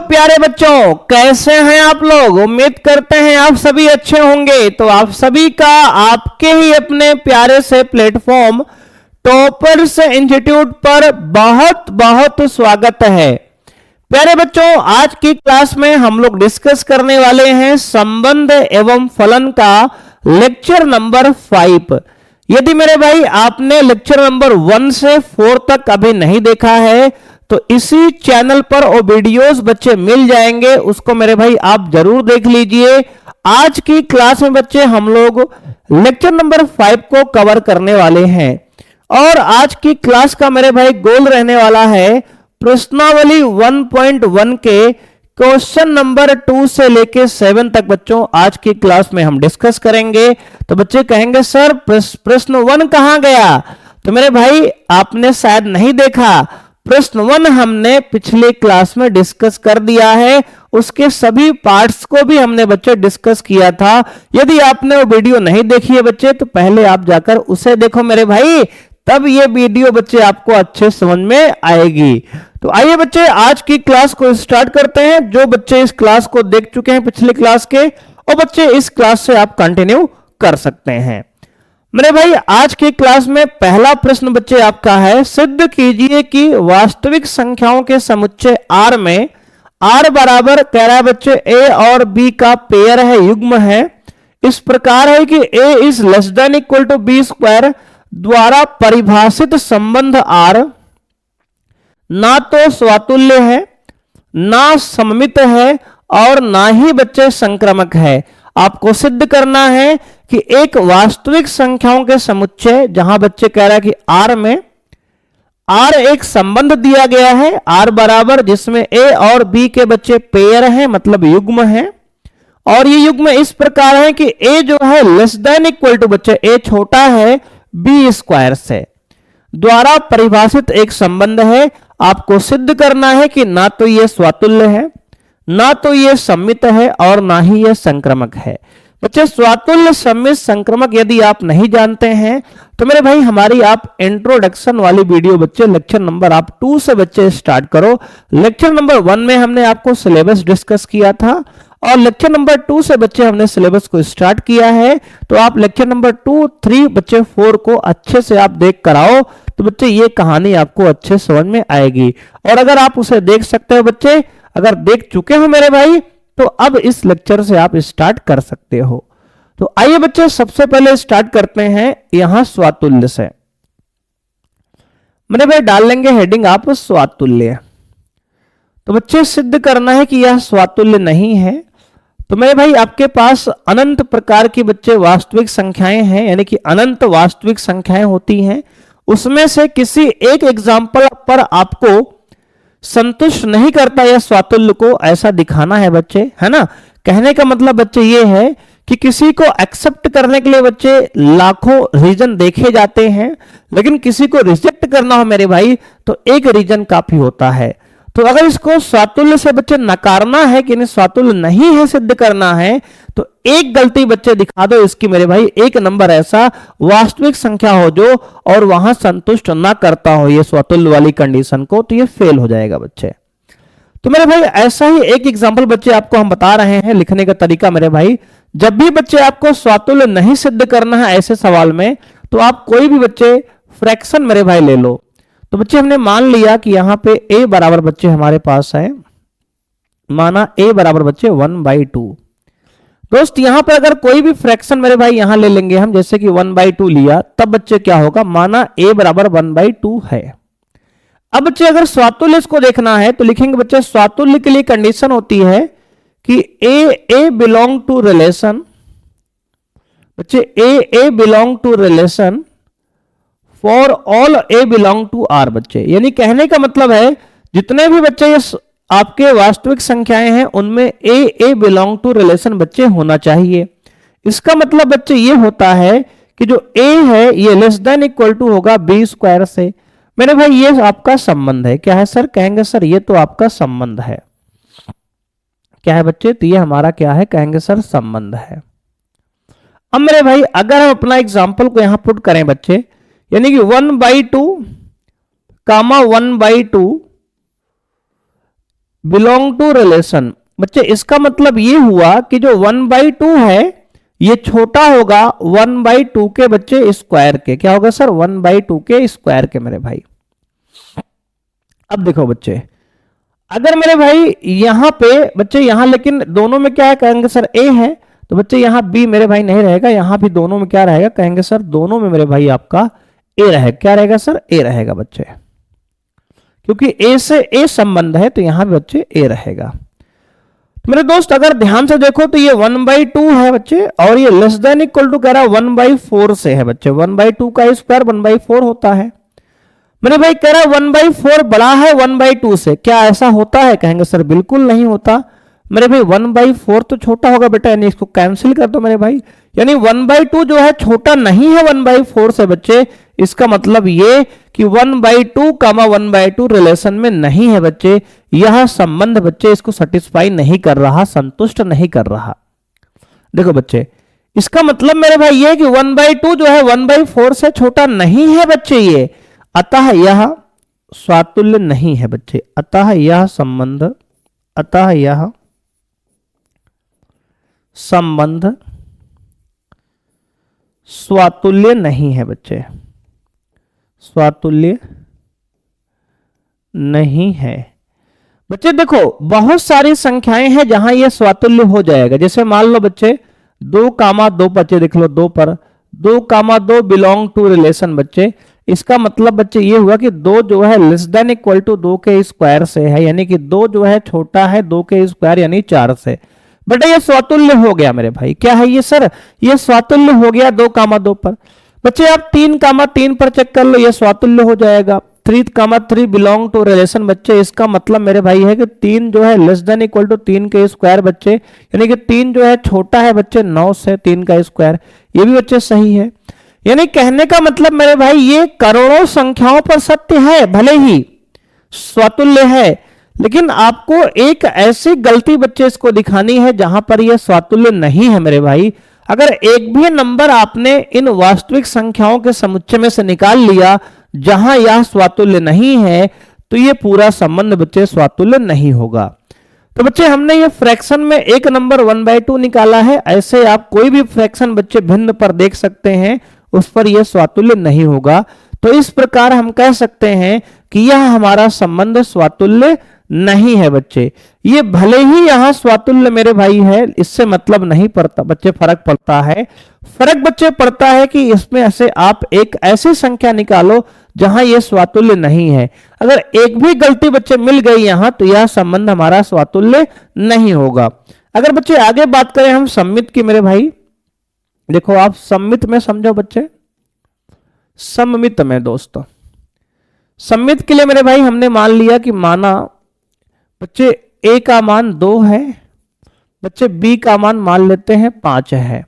प्यारे बच्चों, कैसे हैं आप लोग। उम्मीद करते हैं आप सभी अच्छे होंगे। तो आप सभी का आपके ही अपने प्यारे से प्लेटफॉर्म टॉपर्स इंस्टीट्यूट पर बहुत बहुत स्वागत है। प्यारे बच्चों, आज की क्लास में हम लोग डिस्कस करने वाले हैं संबंध एवं फलन का लेक्चर नंबर 5। यदि मेरे भाई आपने लेक्चर नंबर 1 से 4 तक अभी नहीं देखा है तो इसी चैनल पर वो वीडियोस बच्चे मिल जाएंगे, उसको मेरे भाई आप जरूर देख लीजिए। आज की क्लास में बच्चे हम लोग लेक्चर नंबर 5 को कवर करने वाले हैं और आज की क्लास का मेरे भाई गोल रहने वाला है प्रश्नावली 1.1 के क्वेश्चन नंबर 2 से लेके 7 तक बच्चों आज की क्लास में हम डिस्कस करेंगे। तो बच्चे कहेंगे सर प्रश्न 1 कहां गया, तो मेरे भाई आपने शायद नहीं देखा। प्रश्न 1 हमने पिछले क्लास में डिस्कस कर दिया है, उसके सभी पार्ट्स को भी हमने बच्चे डिस्कस किया था। यदि आपने वो वीडियो नहीं देखी है बच्चे तो पहले आप जाकर उसे देखो मेरे भाई, तब ये वीडियो बच्चे आपको अच्छे समझ में आएगी। तो आइए बच्चे आज की क्लास को स्टार्ट करते हैं। जो बच्चे इस क्लास को देख चुके हैं पिछले क्लास के, और बच्चे इस क्लास से आप कंटिन्यू कर सकते हैं। मेरे भाई आज की क्लास में पहला प्रश्न बच्चे आपका है, सिद्ध कीजिए कि वास्तविक संख्याओं के समुच्चय R में R बराबर कह रहा है बच्चे A और B का पेयर है, युग्म है। इस प्रकार है कि A is less than equal to B square द्वारा परिभाषित संबंध R ना तो स्वातुल्य है, ना सममित है और ना ही बच्चे संक्रमक है। आपको सिद्ध करना है कि एक वास्तविक संख्याओं के समुच्चय, जहां बच्चे कह रहा है कि R में R एक संबंध दिया गया है R बराबर, जिसमें A और B के बच्चे पेयर हैं, मतलब युग्म है। और ये युग्म इस प्रकार है कि A जो है लेस देन इक्वल टू बच्चे A छोटा है B स्क्वायर से, द्वारा परिभाषित एक संबंध है। आपको सिद्ध करना है कि ना तो ये स्वातुल्य है, ना तो ये सम्मित है और ना ही ये संक्रमक है। बच्चे स्वातुल्य, सम्मित, संक्रमक यदि आप नहीं जानते हैं तो मेरे भाई हमारी आप इंट्रोडक्शन वाली वीडियो बच्चे लेक्चर नंबर आप 2 से बच्चे स्टार्ट करो। लेक्चर नंबर 1 में हमने आपको सिलेबस डिस्कस किया था और लेक्चर नंबर 2 से बच्चे हमने सिलेबस को स्टार्ट किया है। तो आप लेक्चर नंबर 2, 3 बच्चे 4 को अच्छे से आप देख कर आओ तो बच्चे ये कहानी आपको अच्छे समझ में आएगी। और अगर आप उसे देख सकते हो बच्चे, अगर देख चुके हो मेरे भाई, तो अब इस लेक्चर से आप स्टार्ट कर सकते हो। तो आइए बच्चे सबसे पहले स्टार्ट करते हैं यहां स्वातुल्य से। मेरे भाई डाल लेंगे हेडिंग आप स्वातुल्य। तो बच्चे सिद्ध करना है कि यह स्वातुल्य नहीं है। तो मेरे भाई आपके पास अनंत प्रकार की बच्चे वास्तविक संख्याएं हैं, यानी कि अनंत वास्तविक संख्याएं होती हैं। उसमें से किसी एक एग्जाम्पल पर आपको संतुष्ट नहीं करता या स्वातुल्य को, ऐसा दिखाना है बच्चे, है ना। कहने का मतलब बच्चे ये है कि किसी को एक्सेप्ट करने के लिए बच्चे लाखों रीजन देखे जाते हैं, लेकिन किसी को रिजेक्ट करना हो मेरे भाई तो एक रीजन काफी होता है। तो अगर इसको स्वातुल्य से बच्चे नकारना है कि नहीं स्वातुल्य नहीं है, सिद्ध करना है, तो एक गलती बच्चे दिखा दो इसकी मेरे भाई, एक नंबर ऐसा वास्तविक संख्या हो जो और वहां संतुष्ट ना करता हो ये स्वातुल्य वाली कंडीशन को, तो ये फेल हो जाएगा बच्चे। तो मेरे भाई ऐसा ही एक एग्जांपल बच्चे आपको हम बता रहे हैं लिखने का तरीका। मेरे भाई जब भी बच्चे आपको स्वातुल्य नहीं सिद्ध करना है ऐसे सवाल में, तो आप कोई भी बच्चे फ्रैक्शन मेरे भाई ले लो। तो बच्चे हमने मान लिया कि यहां पे A बराबर बच्चे हमारे पास है, माना A बराबर बच्चे 1/2। दोस्त यहां पर अगर कोई भी फ्रैक्शन मेरे भाई यहां ले लेंगे हम, जैसे कि 1/2 लिया, तब बच्चे क्या होगा, माना A बराबर 1/2 है। अब बच्चे अगर स्वातुल्य इसको देखना है तो लिखेंगे बच्चे स्वातुल्य के लिए कंडीशन होती है कि A बिलोंग टू रिलेशन, बच्चे A belong to relation for all A belong to R बच्चे। यानी कहने का मतलब है जितने भी बच्चे ये आपके वास्तविक संख्याएं हैं उनमें A बिलोंग टू रिलेशन बच्चे होना चाहिए। इसका मतलब बच्चे ये होता है कि जो A है ये लेस देन इक्वल टू होगा B स्क्वायर से। मेरे भाई ये आपका संबंध है। क्या है सर, कहेंगे सर ये तो आपका संबंध है। क्या है बच्चे, तो ये हमारा क्या है, कहेंगे सर संबंध है। अब मेरे भाई अगर हम अपना एग्जांपल को यहां पुट करें बच्चे, यानी कि 1/2 1/2 बिलोंग टू रिलेशन। बच्चे इसका मतलब ये हुआ कि जो 1/2 है ये छोटा होगा 1/2 के बच्चे स्क्वायर के। क्या होगा सर? 1/2 के स्क्वायर के मेरे भाई। अब देखो बच्चे, अगर मेरे भाई यहां पे बच्चे यहां, लेकिन दोनों में क्या है, कहेंगे सर ए है, तो बच्चे यहां बी मेरे भाई नहीं रहेगा, यहां भी दोनों में क्या रहेगा, कहेंगे सर दोनों में मेरे भाई आपका ए रहेगा। क्या रहेगा सर? ए रहेगा बच्चे, क्योंकि ए से ए संबंध है तो यहां भी बच्चे ए रहेगा। तो मेरे दोस्त अगर ध्यान से देखो तो ये 1/2 है बच्चे, और ये लेस देन इक्वल टू कह रहा है 1/4 से है बच्चे। 1/2 का स्क्वायर 1/4 होता है। मेरे भाई कह रहा है 1/4 बड़ा है 1/2 से, क्या ऐसा होता है? कहेंगे सर बिल्कुल नहीं होता। मेरे भाई 1/4 तो छोटा होगा बेटा, यानी इसको कैंसिल कर दो मेरे भाई, यानी 1/2 जो है छोटा नहीं है 1/4 से बच्चे। इसका मतलब ये कि 1/2 कामा 1/2 रिलेशन में नहीं है बच्चे। यह संबंध बच्चे इसको सेटिस्फाई नहीं कर रहा, संतुष्ट नहीं कर रहा। देखो बच्चे, इसका मतलब मेरे भाई ये कि 1/2 जो है 1/4 से छोटा नहीं है बच्चे ये, अतः यह स्वातुल्य नहीं है बच्चे। अतः यह संबंध स्वातुल्य नहीं है बच्चे, स्वातुल्य नहीं है बच्चे। देखो बहुत सारी संख्याएं हैं जहां यह स्वातुल्य हो जाएगा। जैसे मान लो बच्चे 2,2 बच्चे देख लो, 2 पर 2,2 बिलोंग टू रिलेशन बच्चे। इसका मतलब बच्चे ये हुआ कि 2 जो है लेस देन इक्वल टू 2 के स्क्वायर से है, यानी कि 2 जो है छोटा है 2 के स्क्वायर यानी 4 से। बेटा ये स्वातुल्य हो गया मेरे भाई। क्या है ये सर? ये स्वातुल्य हो गया 2,2 पर। बच्चे आप 3,3 पर चेक कर लो, ये स्वातुल्य हो जाएगा। 3,3 बिलोंग टू रिलेशन बच्चे। इसका मतलब मेरे भाई है कि 3 जो है लेस देन इक्वल टू 3 के स्क्वायर बच्चे, यानी कि 3 जो है छोटा है बच्चे 9 से 3 का स्क्वायर। ये भी बच्चे सही है। यानी कहने का मतलब मेरे भाई ये करोड़ों संख्याओं पर सत्य है, भले ही स्वातुल्य है, लेकिन आपको एक ऐसी गलती बच्चे इसको दिखानी है जहां पर यह स्वातुल्य नहीं है मेरे भाई। अगर एक भी नंबर आपने इन वास्तविक संख्याओं के समुच्चय में से निकाल लिया जहां यह स्वातुल्य नहीं है, तो ये पूरा संबंध बच्चे स्वातुल्य नहीं होगा। तो बच्चे हमने ये फ्रैक्शन में एक नंबर 1/2 निकाला है। ऐसे आप कोई भी फ्रैक्शन बच्चे भिन्न पर देख सकते हैं, उस पर यह स्वातुल्य नहीं होगा। तो इस प्रकार हम कह सकते हैं कि यह हमारा संबंध स्वातुल्य नहीं है बच्चे। ये भले ही यहां स्वातुल्य मेरे भाई है, इससे मतलब नहीं पड़ता बच्चे, फर्क पड़ता है। फर्क बच्चे पड़ता है कि इसमें से आप एक ऐसी संख्या निकालो जहां यह स्वातुल्य नहीं है। अगर एक भी गलती बच्चे मिल गई यहां, तो यह संबंध हमारा स्वातुल्य नहीं होगा। अगर बच्चे आगे बात करें हम सममित की मेरे भाई, देखो आप सममित में समझो बच्चे, सममित में दोस्तों, सममित के लिए मेरे भाई हमने मान लिया कि माना बच्चे ए का मान 2 है बच्चे, बी का मान मान लेते हैं 5 है।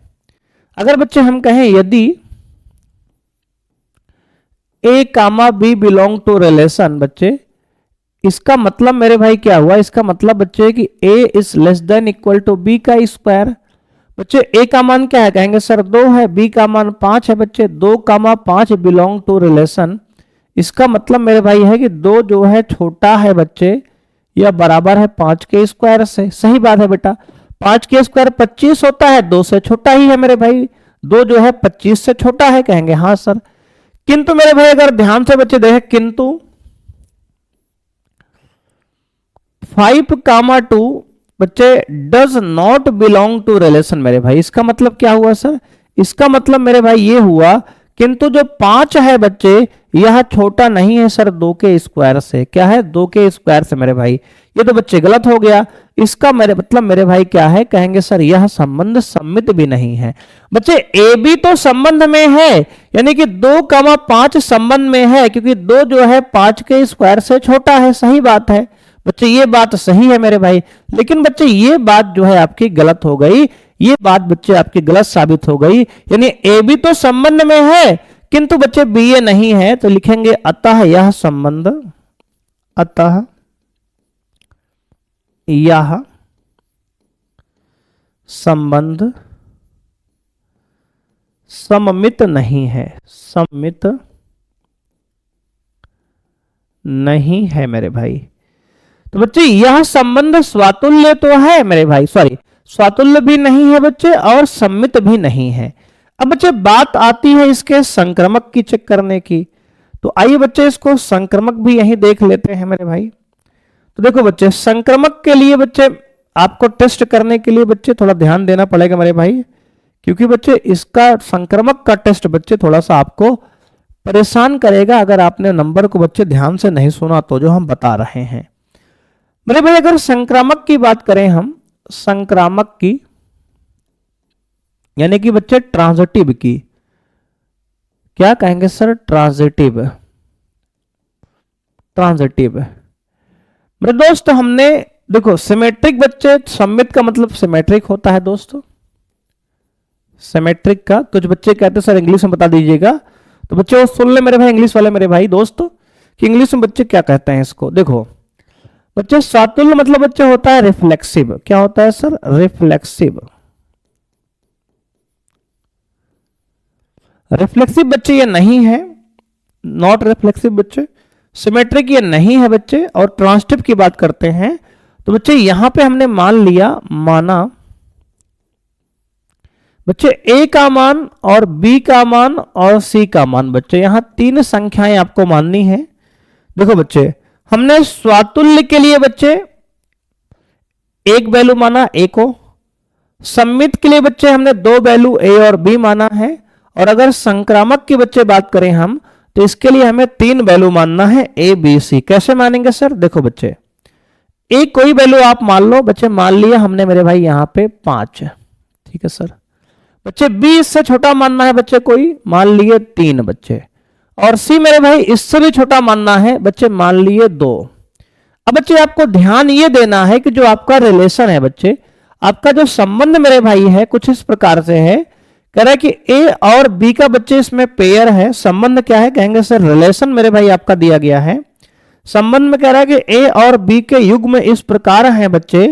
अगर बच्चे हम कहें यदि ए कामा बी बिलोंग टू रिलेशन बच्चे, इसका मतलब मेरे भाई क्या हुआ? इसका मतलब बच्चे कि A is less than equal to B का स्क्वायर। बच्चे ए का मान क्या है? कहेंगे सर 2 है, बी का मान 5 है बच्चे। 2,5 बिलोंग टू रिलेशन, इसका मतलब मेरे भाई है कि 2 जो है छोटा है बच्चे, यह बराबर है 5 के स्क्वायर से। सही बात है बेटा, 5 के स्क्वायर 25 होता है, 2 से छोटा ही है मेरे भाई। 2 जो है 25 से छोटा है, कहेंगे हाँ सर। किंतु मेरे भाई अगर ध्यान से बच्चे देखें, किंतु 5,2 बच्चे does not belong to relation मेरे भाई। इसका मतलब क्या हुआ सर? इसका मतलब मेरे भाई ये हुआ किंतु जो 5 है बच्चे यह छोटा नहीं है सर 2 के स्क्वायर से। क्या है? 2 के स्क्वायर से मेरे भाई। ये तो बच्चे गलत हो गया। इसका मेरे मतलब मेरे भाई क्या है? कहेंगे सर यह संबंध सम्मित भी नहीं है बच्चे। ए बी तो संबंध में है, यानी कि 2,5 संबंध में है, क्योंकि 2 जो है 5 के स्क्वायर से छोटा है। सही बात है बच्चे, ये बात सही है मेरे भाई। लेकिन बच्चे ये बात जो है आपकी गलत हो गई, ये बात बच्चे आपकी गलत साबित हो गई। यानी ए बी तो संबंध में है किंतु बच्चे बी ए नहीं है, तो लिखेंगे अतः यह संबंध, अतः यह संबंध सममित नहीं है, सममित नहीं है मेरे भाई। तो बच्चे यह संबंध स्वातुल्य तो है मेरे भाई, सॉरी स्वातुल्य भी नहीं है बच्चे और सम्मित भी नहीं है। अब बच्चे बात आती है इसके संक्रमक की चेक करने की, तो आइए बच्चे इसको संक्रमक भी यहीं देख लेते हैं मेरे भाई। तो देखो बच्चे संक्रमक के लिए बच्चे आपको टेस्ट करने के लिए बच्चे थोड़ा ध्यान देना पड़ेगा मेरे भाई, क्योंकि बच्चे इसका संक्रमक का टेस्ट बच्चे थोड़ा सा आपको परेशान करेगा अगर आपने नंबर को बच्चे ध्यान से नहीं सुना तो, जो हम बता रहे हैं मेरे भाई। अगर संक्रामक की बात करें हम, संक्रामक की यानी कि बच्चे ट्रांजिटिव की, क्या कहेंगे सर, ट्रांजिटिव, ट्रांजिटिव मेरे दोस्त। हमने देखो सिमेट्रिक बच्चे, सम्मित का मतलब सिमेट्रिक होता है दोस्तों, सिमेट्रिक का कुछ बच्चे कहते हैं सर इंग्लिश में बता दीजिएगा, तो बच्चे वो सुन ले मेरे भाई, इंग्लिश वाले मेरे भाई दोस्तों कि इंग्लिश में बच्चे क्या कहते हैं इसको। देखो बच्चे स्वातुल्य मतलब बच्चे होता है रिफ्लेक्सिव, क्या होता है सर, रिफ्लेक्सिव। रिफ्लेक्सिव बच्चे ये नहीं है, नॉट रिफ्लेक्सिव बच्चे। सिमेट्रिक ये नहीं है बच्चे। और ट्रांजिटिव की बात करते हैं तो बच्चे यहां पे हमने मान लिया, माना बच्चे ए का मान और बी का मान और सी का मान, बच्चे यहां तीन संख्याएं आपको माननी है। देखो बच्चे हमने स्वातुल्य के लिए बच्चे एक वैल्यू माना ए को, सम्मित के लिए बच्चे हमने दो वैल्यू ए और बी माना है, और अगर संक्रामक की बच्चे बात करें हम तो इसके लिए हमें तीन वैल्यू मानना है ए बी सी। कैसे मानेंगे सर, देखो बच्चे ए कोई वैल्यू आप मान लो बच्चे, मान लिया हमने मेरे भाई यहां पे 5, ठीक है सर। बच्चे बी इससे छोटा मानना है बच्चे कोई, मान लिए 3 बच्चे, और सी मेरे भाई इससे भी छोटा मानना है बच्चे, मान लिए 2। अब बच्चे आपको ध्यान ये देना है कि जो आपका रिलेशन है बच्चे, आपका जो संबंध मेरे भाई है कुछ इस प्रकार से है, कह रहा है कि ए और बी का बच्चे इसमें पेयर है। संबंध क्या है, कहेंगे सर रिलेशन मेरे भाई आपका दिया गया है। संबंध में कह रहा है कि ए और बी के युग्म इस प्रकार हैं बच्चे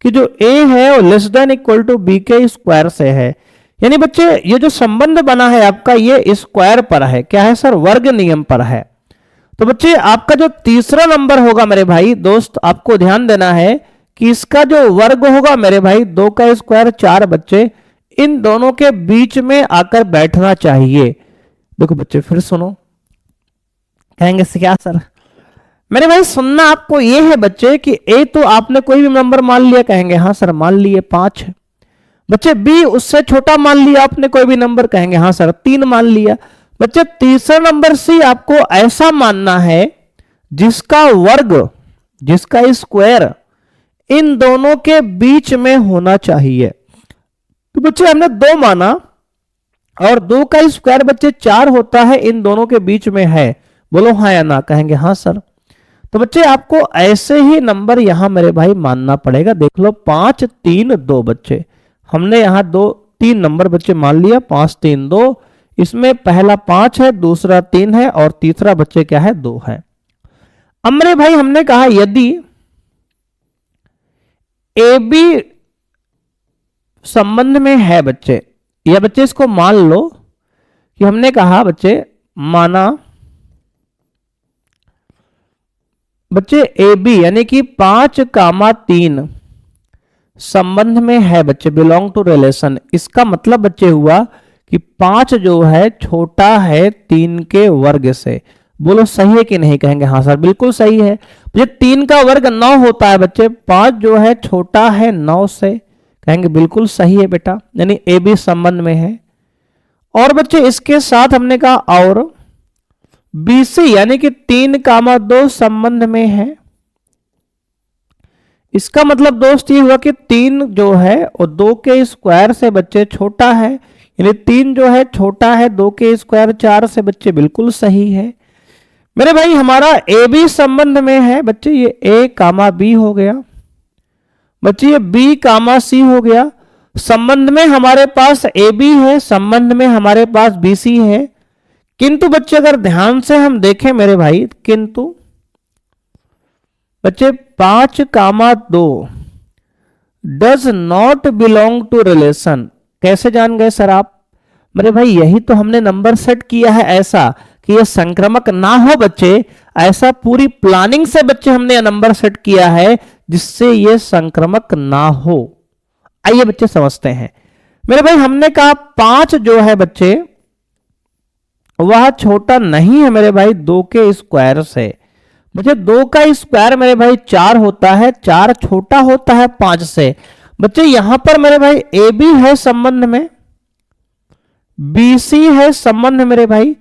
कि जो ए है वो less than equal to B के स्क्वायर से है। यानी बच्चे ये जो संबंध बना है आपका ये स्क्वायर पर है, क्या है सर, वर्ग नियम पर है। तो बच्चे आपका जो तीसरा नंबर होगा मेरे भाई दोस्त, आपको ध्यान देना है कि इसका जो वर्ग होगा मेरे भाई 2 का स्क्वायर 4 बच्चे, इन दोनों के बीच में आकर बैठना चाहिए। देखो बच्चे फिर सुनो, कहेंगे से क्या सर, मेरे भाई सुनना आपको ये है बच्चे कि ए तो आपने कोई भी नंबर मान लिया, कहेंगे हाँ सर मान लिए 5। बच्चे बी उससे छोटा मान लिया आपने कोई भी नंबर, कहेंगे हाँ सर 3 मान लिया। बच्चे तीसरा नंबर सी आपको ऐसा मानना है जिसका वर्ग, जिसका स्क्वायर इन दोनों के बीच में होना चाहिए। तो बच्चे हमने 2 माना और 2 का स्क्वायर बच्चे 4 होता है, इन दोनों के बीच में है, बोलो हाँ या ना, कहेंगे हाँ सर। तो बच्चे आपको ऐसे ही नंबर यहां मेरे भाई मानना पड़ेगा। देख लो 5 3 2 बच्चे, हमने यहां 3 नंबर बच्चे मान लिया, 5 3 2। इसमें पहला 5 है, दूसरा 3 है और तीसरा बच्चे क्या है 2 है। अब मेरे भाई हमने कहा यदि ए बी संबंध में है बच्चे, या बच्चे इसको मान लो कि हमने कहा बच्चे, माना बच्चे ए बी यानी कि 5,3 संबंध में है बच्चे, बिलोंग टू रिलेशन। इसका मतलब बच्चे हुआ कि 5 जो है छोटा है 3 के वर्ग से। बोलो सही है कि नहीं, कहेंगे हाँ सर बिल्कुल सही है। बच्चे 3 का वर्ग 9 होता है बच्चे, 5 जो है छोटा है 9 से, कहेंगे बिल्कुल सही है बेटा, यानी ए बी संबंध में है। और बच्चे इसके साथ हमने कहा और बी सी यानी कि 3,2 संबंध में है। इसका मतलब दोस्त ये हुआ कि 3 जो है वो 2 के स्क्वायर से बच्चे छोटा है, यानी 3 जो है छोटा है 2 के स्क्वायर 4 से, बच्चे बिल्कुल सही है। मेरे भाई हमारा ए बी संबंध में है बच्चे, ये ए कामा बी हो गया बच्चे, ये बी कामा सी हो गया। संबंध में हमारे पास ए बी है, संबंध में हमारे पास बी सी है। किंतु बच्चे अगर ध्यान से हम देखें मेरे भाई, किंतु बच्चे 5,2 does not belong to relation. कैसे जान गए सर आप? मेरे भाई यही तो हमने नंबर सेट किया है ऐसा कि ये संक्रमक ना हो बच्चे, ऐसा पूरी प्लानिंग से बच्चे हमने नंबर सेट किया है जिससे ये संक्रामक ना हो। आइए बच्चे समझते हैं। मेरे भाई हमने कहा 5 जो है बच्चे वह छोटा नहीं है मेरे भाई 2 के स्क्वायर से। बच्चे 2 का स्क्वायर मेरे भाई 4 होता है, 4 छोटा होता है 5 से। बच्चे यहां पर मेरे भाई ए बी है संबंध में, बी सी है संबंध में मेरे भाई,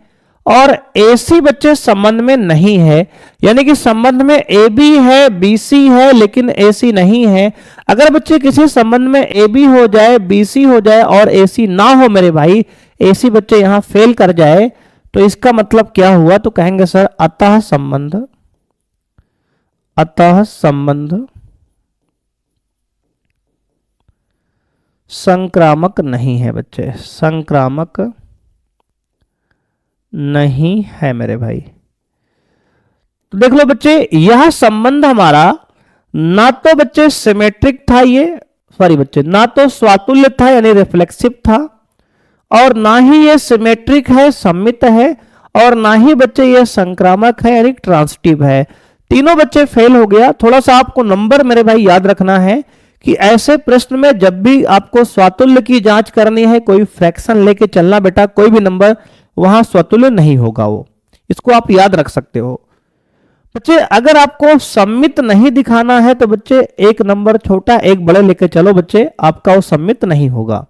और ए सी बच्चे संबंध में नहीं है। यानी कि संबंध में ए बी है, बी सी है, लेकिन ए सी नहीं है। अगर बच्चे किसी संबंध में ए बी हो जाए, बी सी हो जाए और ए सी ना हो मेरे भाई, ए सी बच्चे यहां फेल कर जाए, तो इसका मतलब क्या हुआ? तो कहेंगे सर अतः संबंध संक्रामक नहीं है बच्चे, संक्रामक नहीं है मेरे भाई। तो देख लो बच्चे, यह संबंध हमारा ना तो बच्चे सिमेट्रिक था, ना तो स्वातुल्य था यानी रिफ्लेक्सिव था, और ना ही ये सिमेट्रिक है सममित है, और ना ही बच्चे ये संक्रामक है यानी ट्रांसिटिव है। तीनों बच्चे फेल हो गया। थोड़ा सा आपको नंबर मेरे भाई याद रखना है कि ऐसे प्रश्न में जब भी आपको स्वातुल्य की जांच करनी है, कोई फ्रैक्शन लेके चलना बेटा, कोई भी नंबर वहां स्वतुल्य नहीं होगा, वो इसको आप याद रख सकते हो। बच्चे अगर आपको सम्मित नहीं दिखाना है तो बच्चे एक नंबर छोटा एक बड़े लेके चलो बच्चे, आपका वो सम्मित नहीं होगा।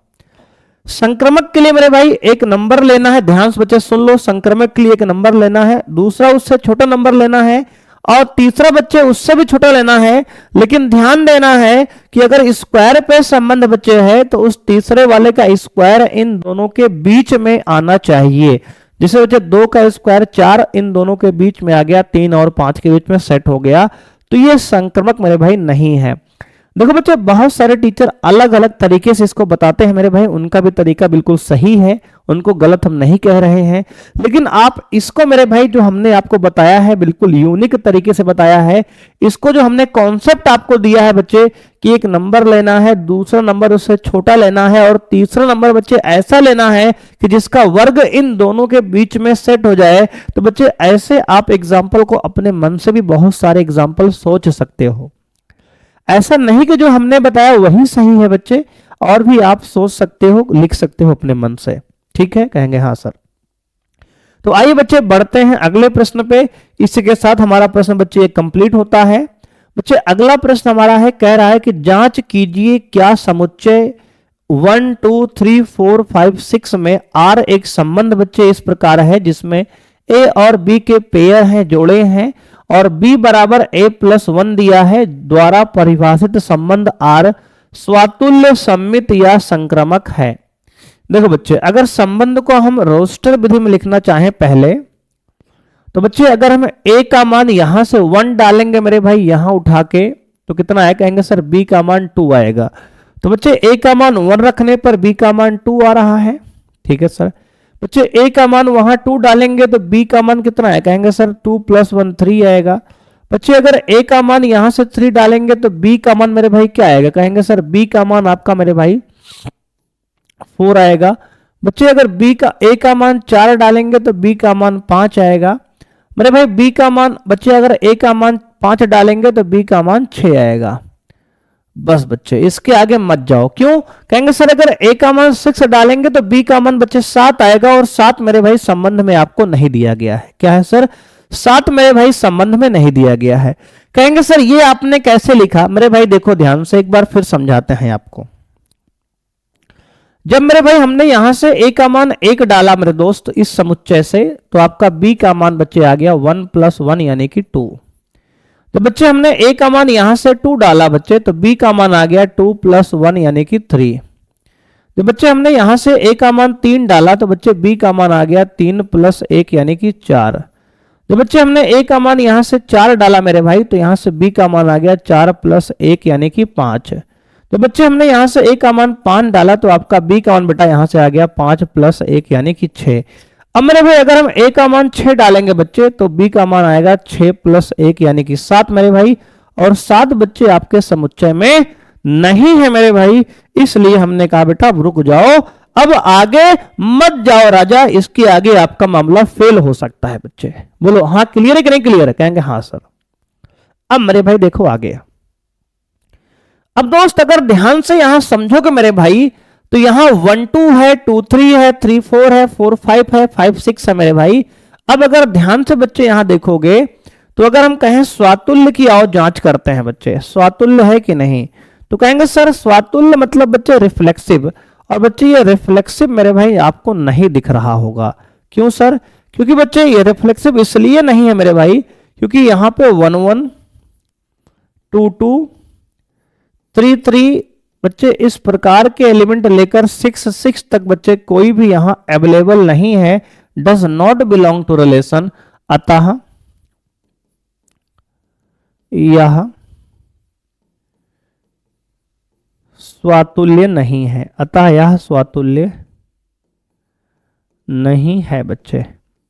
संक्रमक के लिए मेरे भाई एक नंबर लेना है, ध्यान से बच्चे सुन लो, संक्रमक के लिए एक नंबर लेना है, दूसरा उससे छोटा नंबर लेना है, और तीसरा बच्चे उससे भी छोटा लेना है। लेकिन ध्यान देना है कि अगर स्क्वायर पे संबंध बच्चे है तो उस तीसरे वाले का स्क्वायर इन दोनों के बीच में आना चाहिए। जैसे बच्चे 2 का स्क्वायर 4 इन दोनों के बीच में आ गया, 3 और 5 के बीच में सेट हो गया, तो ये संक्रमक मेरे भाई नहीं है। देखो बच्चे बहुत सारे टीचर अलग अलग तरीके से इसको बताते हैं मेरे भाई, उनका भी तरीका बिल्कुल सही है, उनको गलत हम नहीं कह रहे हैं, लेकिन आप इसको मेरे भाई जो हमने आपको बताया है बिल्कुल यूनिक तरीके से बताया है। इसको जो हमने कॉन्सेप्ट आपको दिया है बच्चे कि एक नंबर लेना है, दूसरा नंबर उससे छोटा लेना है, और तीसरा नंबर बच्चे ऐसा लेना है कि जिसका वर्ग इन दोनों के बीच में सेट हो जाए। तो बच्चे ऐसे आप एग्जाम्पल को अपने मन से भी बहुत सारे एग्जाम्पल सोच सकते हो। ऐसा नहीं कि जो हमने बताया वही सही है बच्चे, और भी आप सोच सकते हो, लिख सकते हो अपने मन से। ठीक है, कहेंगे हाँ सर। तो आइए बच्चे बढ़ते हैं अगले प्रश्न पे। इसी के साथ हमारा प्रश्न बच्चे कंप्लीट होता है। बच्चे अगला प्रश्न हमारा है, कह रहा है कि जांच कीजिए क्या समुच्चय 1 2 3 4 5 6 में R एक संबंध बच्चे इस प्रकार है जिसमें A और B के पेयर हैं, जोड़े हैं, और B बराबर A+1 दिया है, द्वारा परिभाषित संबंध R स्वातुल्य सम्मित या संक्रमक है। देखो बच्चे अगर संबंध को हम रोस्टर विधि में लिखना चाहें पहले, तो बच्चे अगर हम A का मान यहां से 1 डालेंगे मेरे भाई यहां उठा के, तो कितना आएगा? कहेंगे सर B का मान 2 आएगा। तो बच्चे A का मान 1 रखने पर B का मान 2 आ रहा है। ठीक है सर। बच्चे A का मान वहां 2 डालेंगे तो B का मान कितना है? कहेंगे सर 2 + 1 3 आएगा। बच्चे अगर A का मान यहां से 3 डालेंगे तो B का मान मेरे भाई क्या आएगा? कहेंगे सर B का मान आपका मेरे भाई 4 आएगा। बच्चे अगर A का मान 4 डालेंगे तो B का मान 5 आएगा मेरे भाई। B का मान बच्चे अगर A का मान 5 डालेंगे तो B का मान 6 आएगा। बस बच्चे इसके आगे मत जाओ। क्यों? कहेंगे सर अगर A का मान 6 डालेंगे तो B का मान बच्चे 7 आएगा, और 7 मेरे भाई संबंध में आपको नहीं दिया गया है। क्या है सर? 7 मेरे भाई संबंध में नहीं दिया गया है। कहेंगे सर ये आपने कैसे लिखा? मेरे भाई देखो ध्यान से, एक बार फिर समझाते हैं आपको। जब मेरे भाई हमने यहां से A का मान 1 डाला मेरे दोस्त इस समुच्चय से, तो आपका B का मान बच्चे आ गया 1 + 1 यानी कि 2। तो बच्चे हमने A का मान यहां से 2 डाला बच्चे, तो B का मान आ गया 2 + 1 यानी कि 3। तो बच्चे हमने यहां से A का मान 3 डाला, तो बच्चे B का मान आ गया 3 + 1 यानी कि 4। तो बच्चे हमने A का मान यहां से 4 डाला मेरे भाई, तो यहां से B का मान आ गया 4 + 1 यानी कि 5। तो बच्चे हमने यहां से A का मान 5 डाला, तो आपका B का मान बेटा यहां से आ गया 5 + 1 यानी कि 6। अब मेरे भाई अगर हम A का मान 6 डालेंगे बच्चे, तो B का मान आएगा 6 + 1 यानी कि 7 मेरे भाई, और 7 बच्चे आपके समुच्चय में नहीं है मेरे भाई। इसलिए हमने कहा बेटा रुक जाओ, अब आगे मत जाओ राजा, इसके आगे आपका मामला फेल हो सकता है बच्चे। बोलो हाँ क्लियर है कि नहीं क्लियर है? कहेंगे हाँ सर। अब मेरे भाई देखो आगे। अब दोस्त अगर ध्यान से यहां समझोगे मेरे भाई, तो यहां 1 2 है, 2 3 है, 3 4 है, 4 5 है, 5 6 है मेरे भाई। अब अगर ध्यान से बच्चे यहां देखोगे, तो अगर हम कहें स्वातुल्य की, आओ जांच करते हैं बच्चे, स्वातुल्य है कि नहीं। तो कहेंगे सर स्वातुल्य मतलब बच्चे रिफ्लेक्सिव, और बच्चे ये रिफ्लेक्सिव मेरे भाई आपको नहीं दिख रहा होगा। क्यों सर? क्योंकि बच्चे ये रिफ्लेक्सिव इसलिए नहीं है मेरे भाई, क्योंकि यहां पे 1 1 2 2 3 3 बच्चे इस प्रकार के एलिमेंट लेकर 6 6 तक बच्चे कोई भी यहां अवेलेबल नहीं है, does not belong to relation. अतः यह स्वातुल्य नहीं है, अतः यह स्वातुल्य नहीं है बच्चे।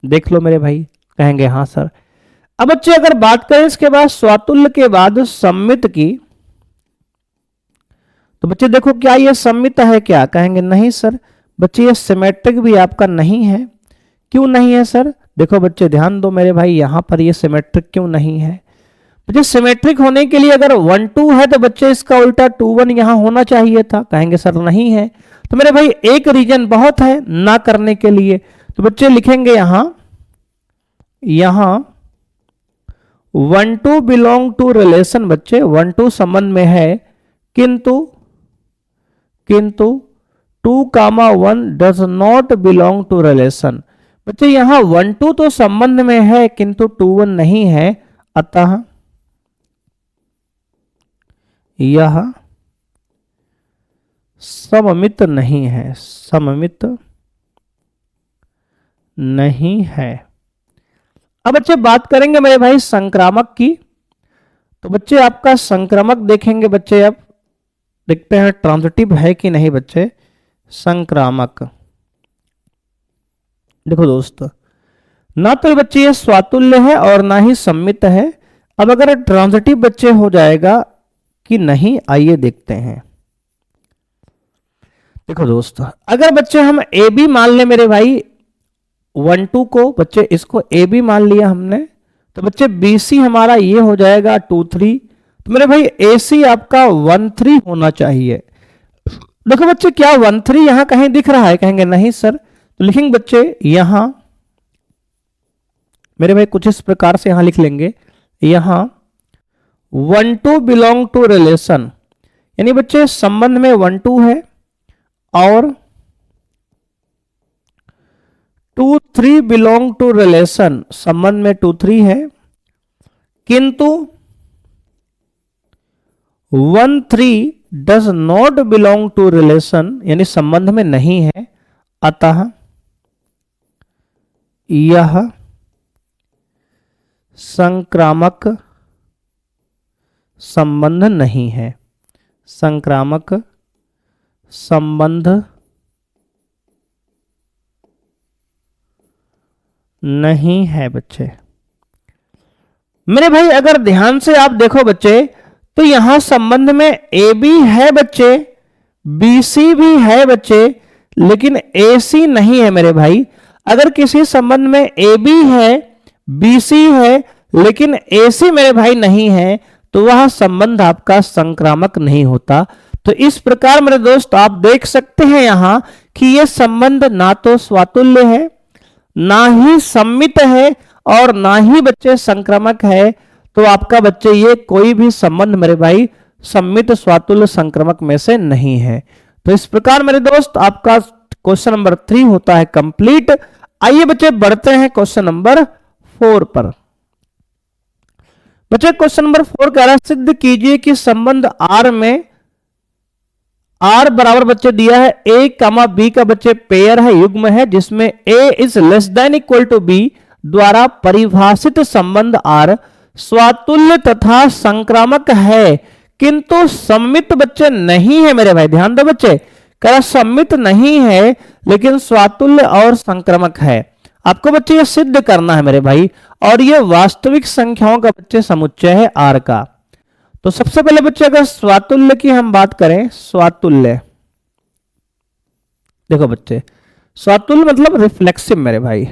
देख लो मेरे भाई, कहेंगे हाँ सर। अब बच्चे अगर बात करें इसके बाद स्वातुल्य के बाद सम्मित की, तो बच्चे देखो क्या ये सम्मित है क्या? कहेंगे नहीं सर। बच्चे ये सिमेट्रिक भी आपका नहीं है। क्यों नहीं है सर? देखो बच्चे ध्यान दो मेरे भाई, यहां पर ये सिमेट्रिक क्यों नहीं है? बच्चे सिमेट्रिक होने के लिए अगर 1 2 है तो बच्चे इसका उल्टा 2 1 यहां होना चाहिए था। कहेंगे सर नहीं है। तो मेरे भाई एक रीजन बहुत है ना करने के लिए। तो बच्चे लिखेंगे यहां 1 2 बिलोंग टू रिलेशन, बच्चे 1 2 संबंध में है, किंतु 2 1 does not belong to relation. बच्चे यहां 1 2 तो संबंध में है किंतु 2 1 नहीं है, अतः यह सममित नहीं है, सममित नहीं है। अब बच्चे बात करेंगे मेरे भाई संक्रामक की। तो बच्चे आपका संक्रामक देखेंगे बच्चे, अब देखते हैं ट्रांजिटिव है कि नहीं बच्चे। संक्रामक देखो दोस्त, ना तो बच्चे ये स्वातुल्य है और ना ही सम्मित है। अब अगर ट्रांजिटिव बच्चे हो जाएगा कि नहीं, आइए देखते हैं। देखो दोस्त, अगर बच्चे हम ए बी मान ले मेरे भाई 1 2 को, बच्चे इसको ए बी मान लिया हमने, तो बच्चे बी सी हमारा ये हो जाएगा 2 3। तो मेरे भाई ए सी आपका 1 3 होना चाहिए। देखो बच्चे क्या 1 3 यहां कहीं दिख रहा है? कहेंगे नहीं सर। तो लिखेंगे बच्चे यहां मेरे भाई कुछ इस प्रकार से यहां लिख लेंगे, यहां 1 2 बिलोंग टू रिलेशन, यानी बच्चे संबंध में 1 2 है और 2 3 बिलोंग टू रिलेशन, संबंध में 2 3 है, किंतु 1 3 does not belong to relation, यानी संबंध में नहीं है, अतः यह संक्रामक संबंध नहीं है, संक्रामक संबंध नहीं है बच्चे। मेरे भाई अगर ध्यान से आप देखो बच्चे, तो यहां संबंध में ए बी है बच्चे, बी सी भी है बच्चे, लेकिन ए सी नहीं है मेरे भाई। अगर किसी संबंध में ए बी है, बी सी है, लेकिन ए सी मेरे भाई नहीं है, तो वह संबंध आपका संक्रामक नहीं होता। तो इस प्रकार मेरे दोस्त आप देख सकते हैं यहां कि यह संबंध ना तो स्वातुल्य है, ना ही सम्मित है, और ना ही बच्चे संक्रामक है। तो आपका बच्चे ये कोई भी संबंध मेरे भाई सम्मित स्वातुल्य संक्रामक में से नहीं है। तो इस प्रकार मेरे दोस्त आपका क्वेश्चन नंबर 3 होता है कंप्लीट। आइए बच्चे बढ़ते हैं क्वेश्चन नंबर 4 पर। बच्चे क्वेश्चन नंबर 4 कह रहा है सिद्ध कीजिए कि संबंध आर में आर बराबर बच्चे दिया है ए कामा बी का बच्चे पेयर है, युग्म है, जिसमें A is less than equal to B द्वारा परिभाषित संबंध आर स्वातुल्य तथा संक्रामक है, किंतु सम्मित बच्चे नहीं है मेरे भाई। ध्यान दो बच्चे, कह रहा सम्मित नहीं है लेकिन स्वातुल्य और संक्रामक है। आपको बच्चे ये सिद्ध करना है मेरे भाई, और ये वास्तविक संख्याओं का बच्चे समुच्चय है आर का। तो सबसे पहले बच्चे अगर स्वातुल्य की हम बात करें, स्वातुल्य देखो बच्चे, स्वातुल्य मतलब रिफ्लेक्सिव मेरे भाई,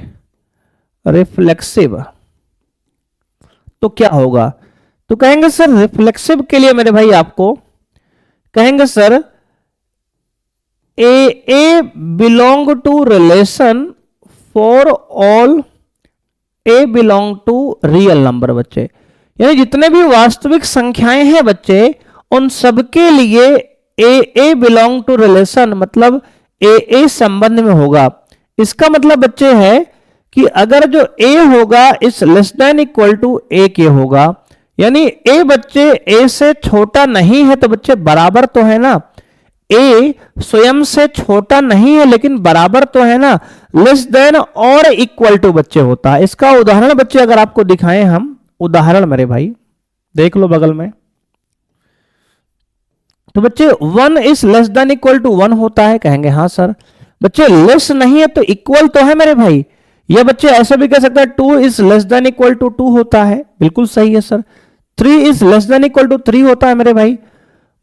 रिफ्लेक्सिव। तो क्या होगा, तो कहेंगे सर रिफ्लेक्सिव के लिए मेरे भाई आपको कहेंगे sir A belong to relation for all A belong to real number बच्चे, यानी जितने भी वास्तविक संख्याएं हैं बच्चे उन सबके लिए ए बिलोंग टू रिलेशन मतलब ए संबंध में होगा। इसका मतलब बच्चे है कि अगर जो ए होगा इस लेस देन इक्वल टू ए के होगा, यानी ए बच्चे ए से छोटा नहीं है तो बच्चे बराबर तो है ना, ए स्वयं से छोटा नहीं है लेकिन बराबर तो है ना, लेस देन और इक्वल टू बच्चे होता है। इसका उदाहरण बच्चे अगर आपको दिखाएं हम, उदाहरण मेरे भाई देख लो बगल में, तो बच्चे 1 is less than equal to 1 होता है, कहेंगे हाँ सर। बच्चे लेस नहीं है तो इक्वल तो है मेरे भाई, या बच्चे ऐसा भी कह सकते हैं 2 is less than equal to 2 होता है, बिल्कुल सही है sir. 3 is less than equal to 3 होता है मेरे भाई।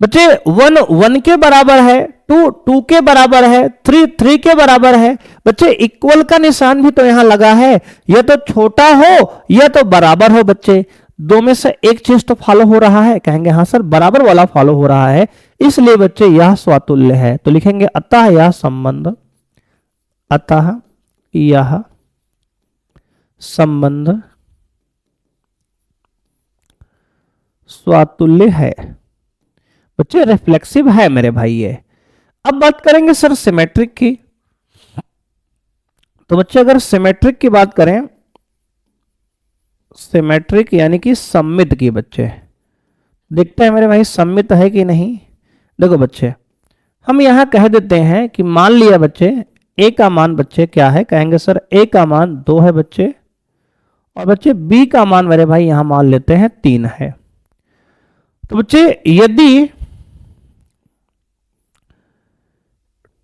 बच्चे 1 1 के बराबर है, 2 2 के बराबर है, 3 3 के बराबर है। बच्चे इक्वल का निशान भी तो यहां लगा है, या तो छोटा हो या तो बराबर हो बच्चे, दो में से एक चीज तो फॉलो हो रहा है, कहेंगे हाँ सर बराबर वाला फॉलो हो रहा है, इसलिए बच्चे यह स्वातुल्य है। तो लिखेंगे अतः यह संबंध, अतः यह संबंध स्वातुल्य है बच्चे, रिफ्लेक्सिव है मेरे भाई ये। अब बात करेंगे सर सिमेट्रिक की। तो बच्चे अगर सिमेट्रिक की बात करें, सिमेट्रिक यानी कि सममित की, बच्चे देखते हैं मेरे भाई सममित है कि नहीं। देखो बच्चे हम यहां कह देते हैं कि मान लिया बच्चे ए का मान बच्चे क्या है, कहेंगे सर ए का मान 2 है बच्चे, और बच्चे बी का मान मेरे भाई यहां मान लेते हैं 3 है। तो बच्चे यदि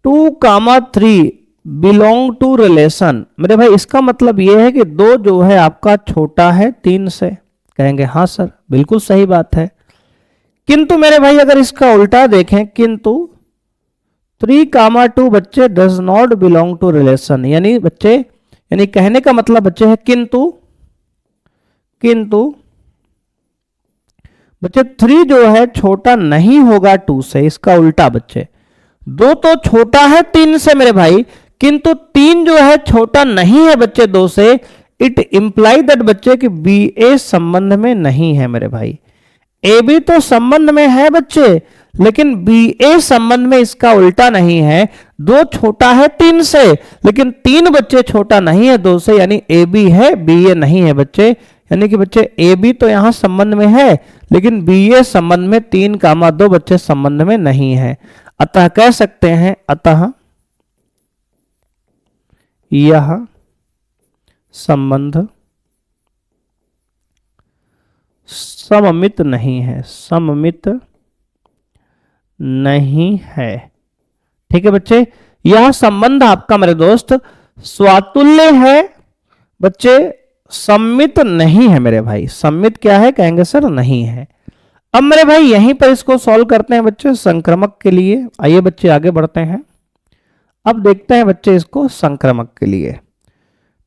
2,3 बिलोंग टू रिलेशन, मेरे भाई इसका मतलब यह है कि 2 जो है आपका छोटा है 3 से, कहेंगे हाँ सर बिल्कुल सही बात है। किंतु मेरे भाई अगर इसका उल्टा देखें, किंतु 3,2 बच्चे does not belong to relation, यानी बच्चे यानी कहने का मतलब बच्चे है किंतु बच्चे 3 जो है छोटा नहीं होगा 2 से, इसका उल्टा बच्चे 2 तो छोटा है 3 से मेरे भाई, किंतु 3 जो है छोटा नहीं है बच्चे 2 से। इट इंप्लाई दैट बच्चे कि बी ए संबंध में नहीं है मेरे भाई, ए बी तो संबंध में है बच्चे, लेकिन बी ए संबंध में इसका उल्टा नहीं है। 2 छोटा है 3 से, लेकिन 3 बच्चे छोटा नहीं है 2 से, यानी ए बी है बी ए नहीं है बच्चे, यानी कि बच्चे ए बी तो यहां संबंध में है लेकिन बी ए संबंध में 3,2 बच्चे संबंध में नहीं है। अतः कह सकते हैं अतः यह संबंध सममित नहीं है, सममित नहीं है। ठीक है बच्चे, यह संबंध आपका मेरे दोस्त स्वातुल्य है बच्चे, सममित नहीं है मेरे भाई। सममित क्या है, कहेंगे सर नहीं है। अब मेरे भाई यहीं पर इसको सॉल्व करते हैं बच्चे संक्रामक के लिए। आइए बच्चे आगे बढ़ते हैं, अब देखते हैं बच्चे इसको संक्रामक के लिए।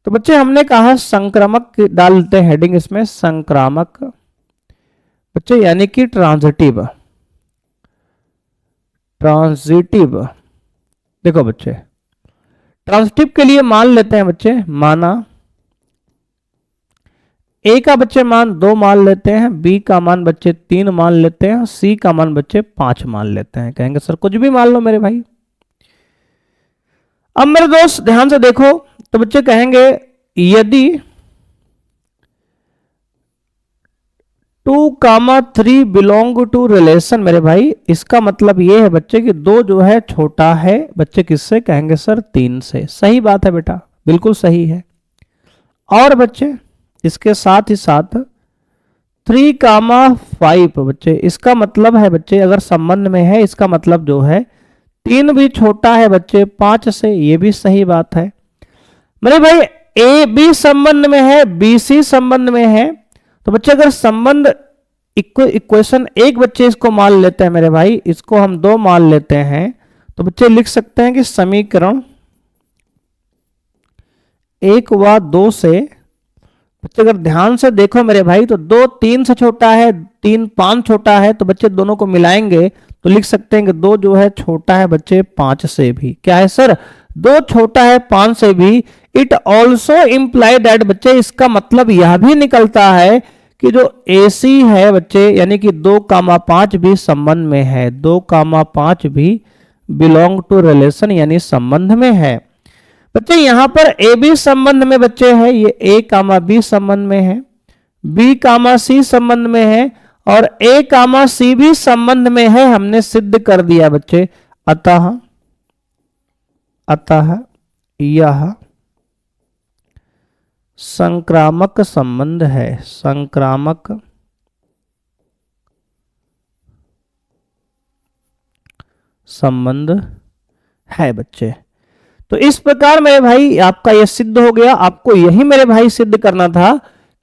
तो बच्चे हमने कहा संक्रामक डालते हैं हेडिंग इसमें, संक्रामक बच्चे यानी कि ट्रांजिटिव, ट्रांजिटिव। देखो बच्चे ट्रांजिटिव के लिए मान लेते हैं बच्चे, माना ए का बच्चे मान 2 मान लेते हैं, बी का मान बच्चे 3 मान लेते हैं, सी का मान बच्चे 5 मान लेते हैं, कहेंगे सर कुछ भी मान लो मेरे भाई। अब मेरे दोस्त ध्यान से देखो, तो बच्चे कहेंगे यदि 2,3 बिलोंग टू रिलेशन, मेरे भाई इसका मतलब ये है बच्चे कि 2 जो है छोटा है बच्चे किससे, कहेंगे सर 3 से। सही बात है बेटा, बिल्कुल सही है। और बच्चे इसके साथ ही साथ 3,5 बच्चे, इसका मतलब है बच्चे अगर संबंध में है, इसका मतलब जो है 3 भी छोटा है बच्चे 5 से, ये भी सही बात है मेरे भाई। ए बी संबंध में है, बी सी संबंध में है, तो बच्चे अगर संबंध इक्वेशन 1 बच्चे इसको मान लेते हैं मेरे भाई, इसको हम 2 मान लेते हैं, तो बच्चे लिख सकते हैं कि समीकरण 1 व 2 से, बच्चे अगर ध्यान से देखो मेरे भाई, तो 2 3 से छोटा है, 3 5 छोटा है, तो बच्चे दोनों को मिलाएंगे तो लिख सकते हैं कि 2 जो है छोटा है बच्चे 5 से भी। क्या है सर? 2 छोटा है 5 से भी। इट ऑल्सो इंप्लाई दैट, बच्चे इसका मतलब यह भी निकलता है कि जो AC है बच्चे, यानी कि 2,5 भी संबंध में है, 2,5 भी बिलोंग टू रिलेशन यानी संबंध में है। बच्चे यहां पर ए बी संबंध में बच्चे है, ये A कामा B संबंध में है, B कामा C संबंध में है और A कामा C भी संबंध में है, हमने सिद्ध कर दिया बच्चे। अतः यह संक्रामक संबंध है, संक्रामक संबंध है बच्चे। तो इस प्रकार मेरे भाई आपका यह सिद्ध हो गया। आपको यही मेरे भाई सिद्ध करना था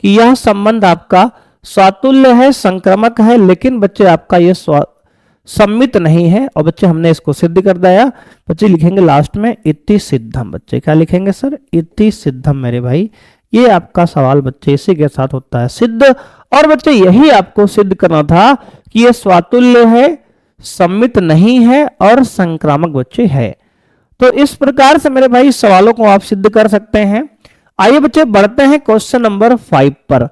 कि यह संबंध आपका स्वातुल्य है, संक्रामक है, लेकिन बच्चे आपका यह सम्मित नहीं है। और बच्चे हमने इसको सिद्ध कर दिया। बच्चे लिखेंगे लास्ट में इति सिद्धम। बच्चे क्या लिखेंगे सर? इति सिद्धम मेरे भाई। ये आपका सवाल बच्चे इसी के साथ होता है सिद्ध। और बच्चे यही आपको सिद्ध करना था कि ये स्वातुल्य है, सम्मित नहीं है और संक्रामक बच्चे है। तो इस प्रकार से मेरे भाई सवालों को आप सिद्ध कर सकते हैं। आइए बच्चे बढ़ते हैं क्वेश्चन नंबर 5 पर।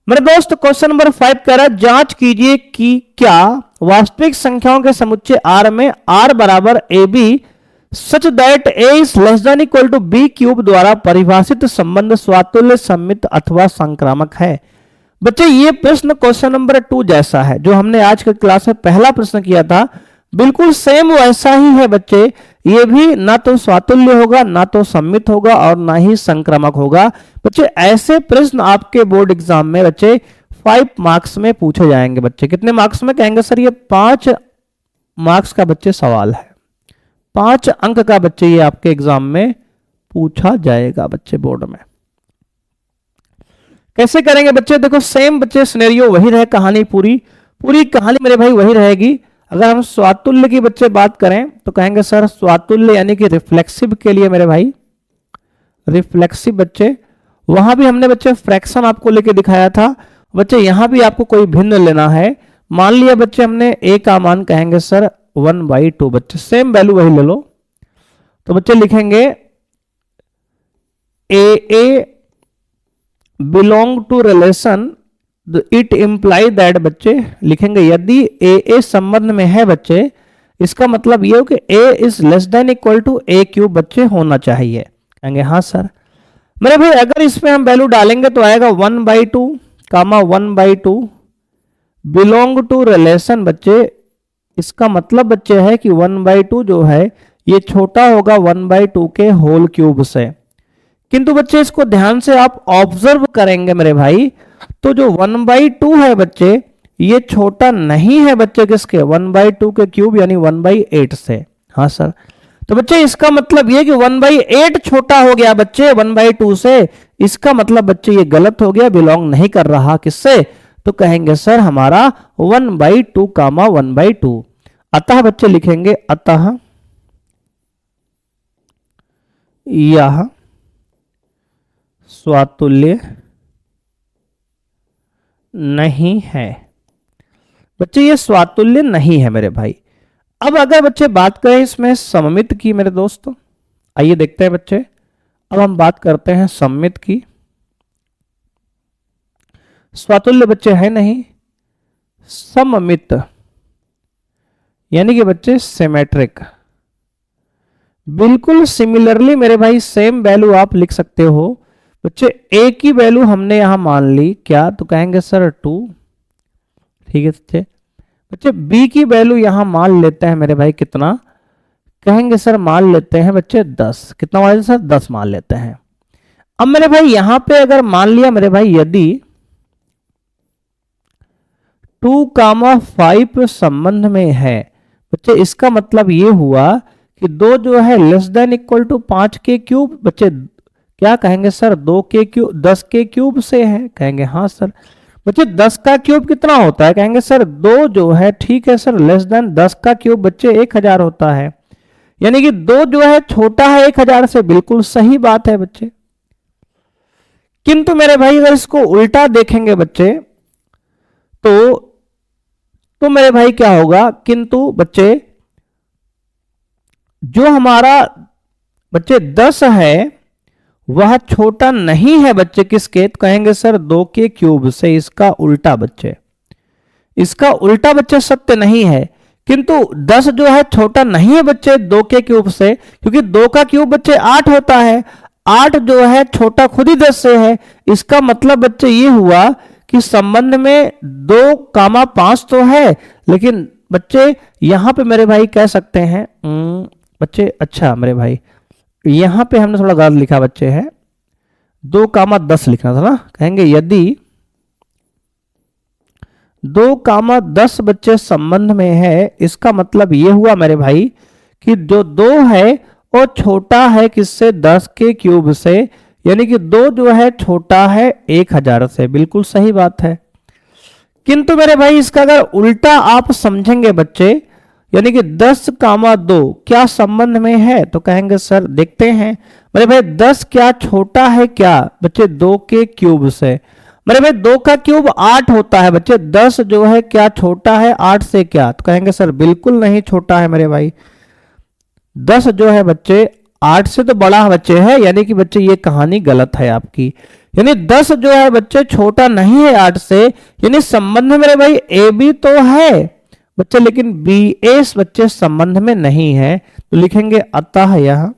मेरे दोस्त क्वेश्चन नंबर 5 कह रहा है जांच कीजिए कि क्या वास्तविक संख्याओं के समुच्चय R में R बराबर AB such that A is less than equal to B cube द्वारा परिभाषित संबंध स्वातुल्य, सम्मित अथवा संक्रामक है। बच्चे ये प्रश्न क्वेश्चन नंबर 2 जैसा है जो हमने आज के क्लास में पहला प्रश्न किया था, बिल्कुल सेम वैसा ही है बच्चे। ये भी ना तो स्वातुल्य होगा, ना तो सम्मित होगा और ना ही संक्रामक होगा। बच्चे ऐसे प्रश्न आपके बोर्ड एग्जाम में बच्चे 5 मार्क्स में पूछे जाएंगे। बच्चे कितने मार्क्स में कहेंगे सर? ये 5 मार्क्स का बच्चे सवाल है, 5 अंक का बच्चे ये आपके एग्जाम में पूछा जाएगा बच्चे बोर्ड में। कैसे करेंगे बच्चे? देखो सेम बच्चे सिनेरियो वही रहे, कहानी पूरी कहानी मेरे भाई वही रहेगी। अगर हम स्वातुल्य की बच्चे बात करें तो कहेंगे सर स्वातुल्य यानी कि रिफ्लेक्सिव के लिए मेरे भाई, रिफ्लेक्सिव बच्चे, वहां भी हमने बच्चे फ्रैक्शन आपको लेके दिखाया था। बच्चे यहां भी आपको कोई भिन्न लेना है। मान लिया बच्चे हमने A का मान कहेंगे सर 1/2, बच्चे सेम वैल्यू वही ले लो। तो बच्चे लिखेंगे AA belong to relation, it imply that, बच्चे लिखेंगे यदि AA संबंध में है बच्चे, इसका मतलब ये हो कि A is less than equal to A cube बच्चे होना चाहिए। कहेंगे हाँ सर। मेरे भाई अगर इसमें हम वैल्यू डालेंगे तो आएगा 1/2 कामा 1/2 बिलोंग टू रिलेशन बच्चे। इसका मतलब बच्चे है कि 1/2 जो है ये छोटा होगा 1/2 के होल क्यूब से। किंतु बच्चे इसको ध्यान से आप ऑब्जर्व करेंगे मेरे भाई, तो जो 1/2 है बच्चे ये छोटा नहीं है बच्चे किसके? 1/2 के क्यूब यानी 1/8 से। हाँ सर। तो बच्चे इसका मतलब ये कि 1/8 छोटा हो गया बच्चे 1/2 से। इसका मतलब बच्चे ये गलत हो गया, बिलोंग नहीं कर रहा किससे? तो कहेंगे सर हमारा 1/2 कामा 1/2। अतः बच्चे लिखेंगे अतः यह स्वातुल्य नहीं है। बच्चे ये स्वातुल्य नहीं है मेरे भाई। अब अगर बच्चे बात करें इसमें सममित की मेरे दोस्तों, आइए देखते हैं बच्चे। अब हम बात करते हैं सममित की। स्वातुल्य बच्चे है नहीं, सममित यानी कि बच्चे सिमेट्रिक। बिल्कुल सिमिलरली मेरे भाई सेम वैल्यू आप लिख सकते हो बच्चे। A की वैल्यू हमने यहां मान ली क्या? तो कहेंगे सर 2। ठीक है बच्चे। बच्चे B की वैल्यू यहां मान लेते हैं मेरे भाई कितना? कहेंगे सर मान लेते हैं बच्चे 10। कितना मान लेते सर? 10 मान लेते हैं। अब मेरे भाई यहां पे अगर मान लिया मेरे भाई यदि 2,5 संबंध में है बच्चे, इसका मतलब ये हुआ कि 2 जो है लेस देन इक्वल टू 5 के क्यूब बच्चे। क्या कहेंगे सर? 2 के क्यूब 10 के क्यूब से है। कहेंगे हाँ सर। बच्चे 10 का क्यूब कितना होता है? कहेंगे सर 2 जो है, ठीक है सर, लेस देन 10 का क्यूब बच्चे 1000 होता है। यानी कि 2 जो है छोटा है 1000 से, बिल्कुल सही बात है बच्चे। किंतु मेरे भाई अगर इसको उल्टा देखेंगे बच्चे तो मेरे भाई क्या होगा, किंतु बच्चे जो हमारा बच्चे 10 है वह छोटा नहीं है बच्चे किसके, तो कहेंगे सर 2 के क्यूब से। इसका उल्टा बच्चे, इसका उल्टा बच्चे सत्य नहीं है, किंतु 10 जो है छोटा नहीं है बच्चे 2 के क्यूब से, क्योंकि 2 का क्यूब बच्चे 8 होता है। 8 जो है छोटा खुद ही 10 से है। इसका मतलब बच्चे ये हुआ कि संबंध में 2,5 तो है, लेकिन बच्चे यहां पे मेरे भाई कह सकते हैं बच्चे, अच्छा मेरे भाई यहां पे हमने थोड़ा गलत लिखा बच्चे है, 2,10 लिखना था ना। कहेंगे यदि 2,10 बच्चे संबंध में है, इसका मतलब ये हुआ मेरे भाई कि जो 2 है वो छोटा है किससे, 10 के क्यूब से, यानी कि 2 जो है छोटा है 1000 से। बिल्कुल सही बात है। किंतु मेरे भाई इसका अगर उल्टा आप समझेंगे बच्चे, यानी कि 10,2 क्या संबंध में है, तो कहेंगे सर देखते हैं मेरे भाई 10 क्या छोटा है क्या बच्चे 2 के क्यूब से। मेरे भाई 2 का क्यूब 8 होता है बच्चे, 10 जो है क्या छोटा है 8 से क्या, तो कहेंगे सर बिल्कुल नहीं छोटा है मेरे भाई। 10 जो है बच्चे 8 से तो बड़ा बच्चे है, यानी कि बच्चे ये कहानी गलत है आपकी। यानी 10 जो है बच्चे छोटा नहीं है 8 से, यानी संबंध मेरे भाई ए बी तो है बच्चे, लेकिन बी एस बच्चे संबंध में नहीं है। तो लिखेंगे अतः यह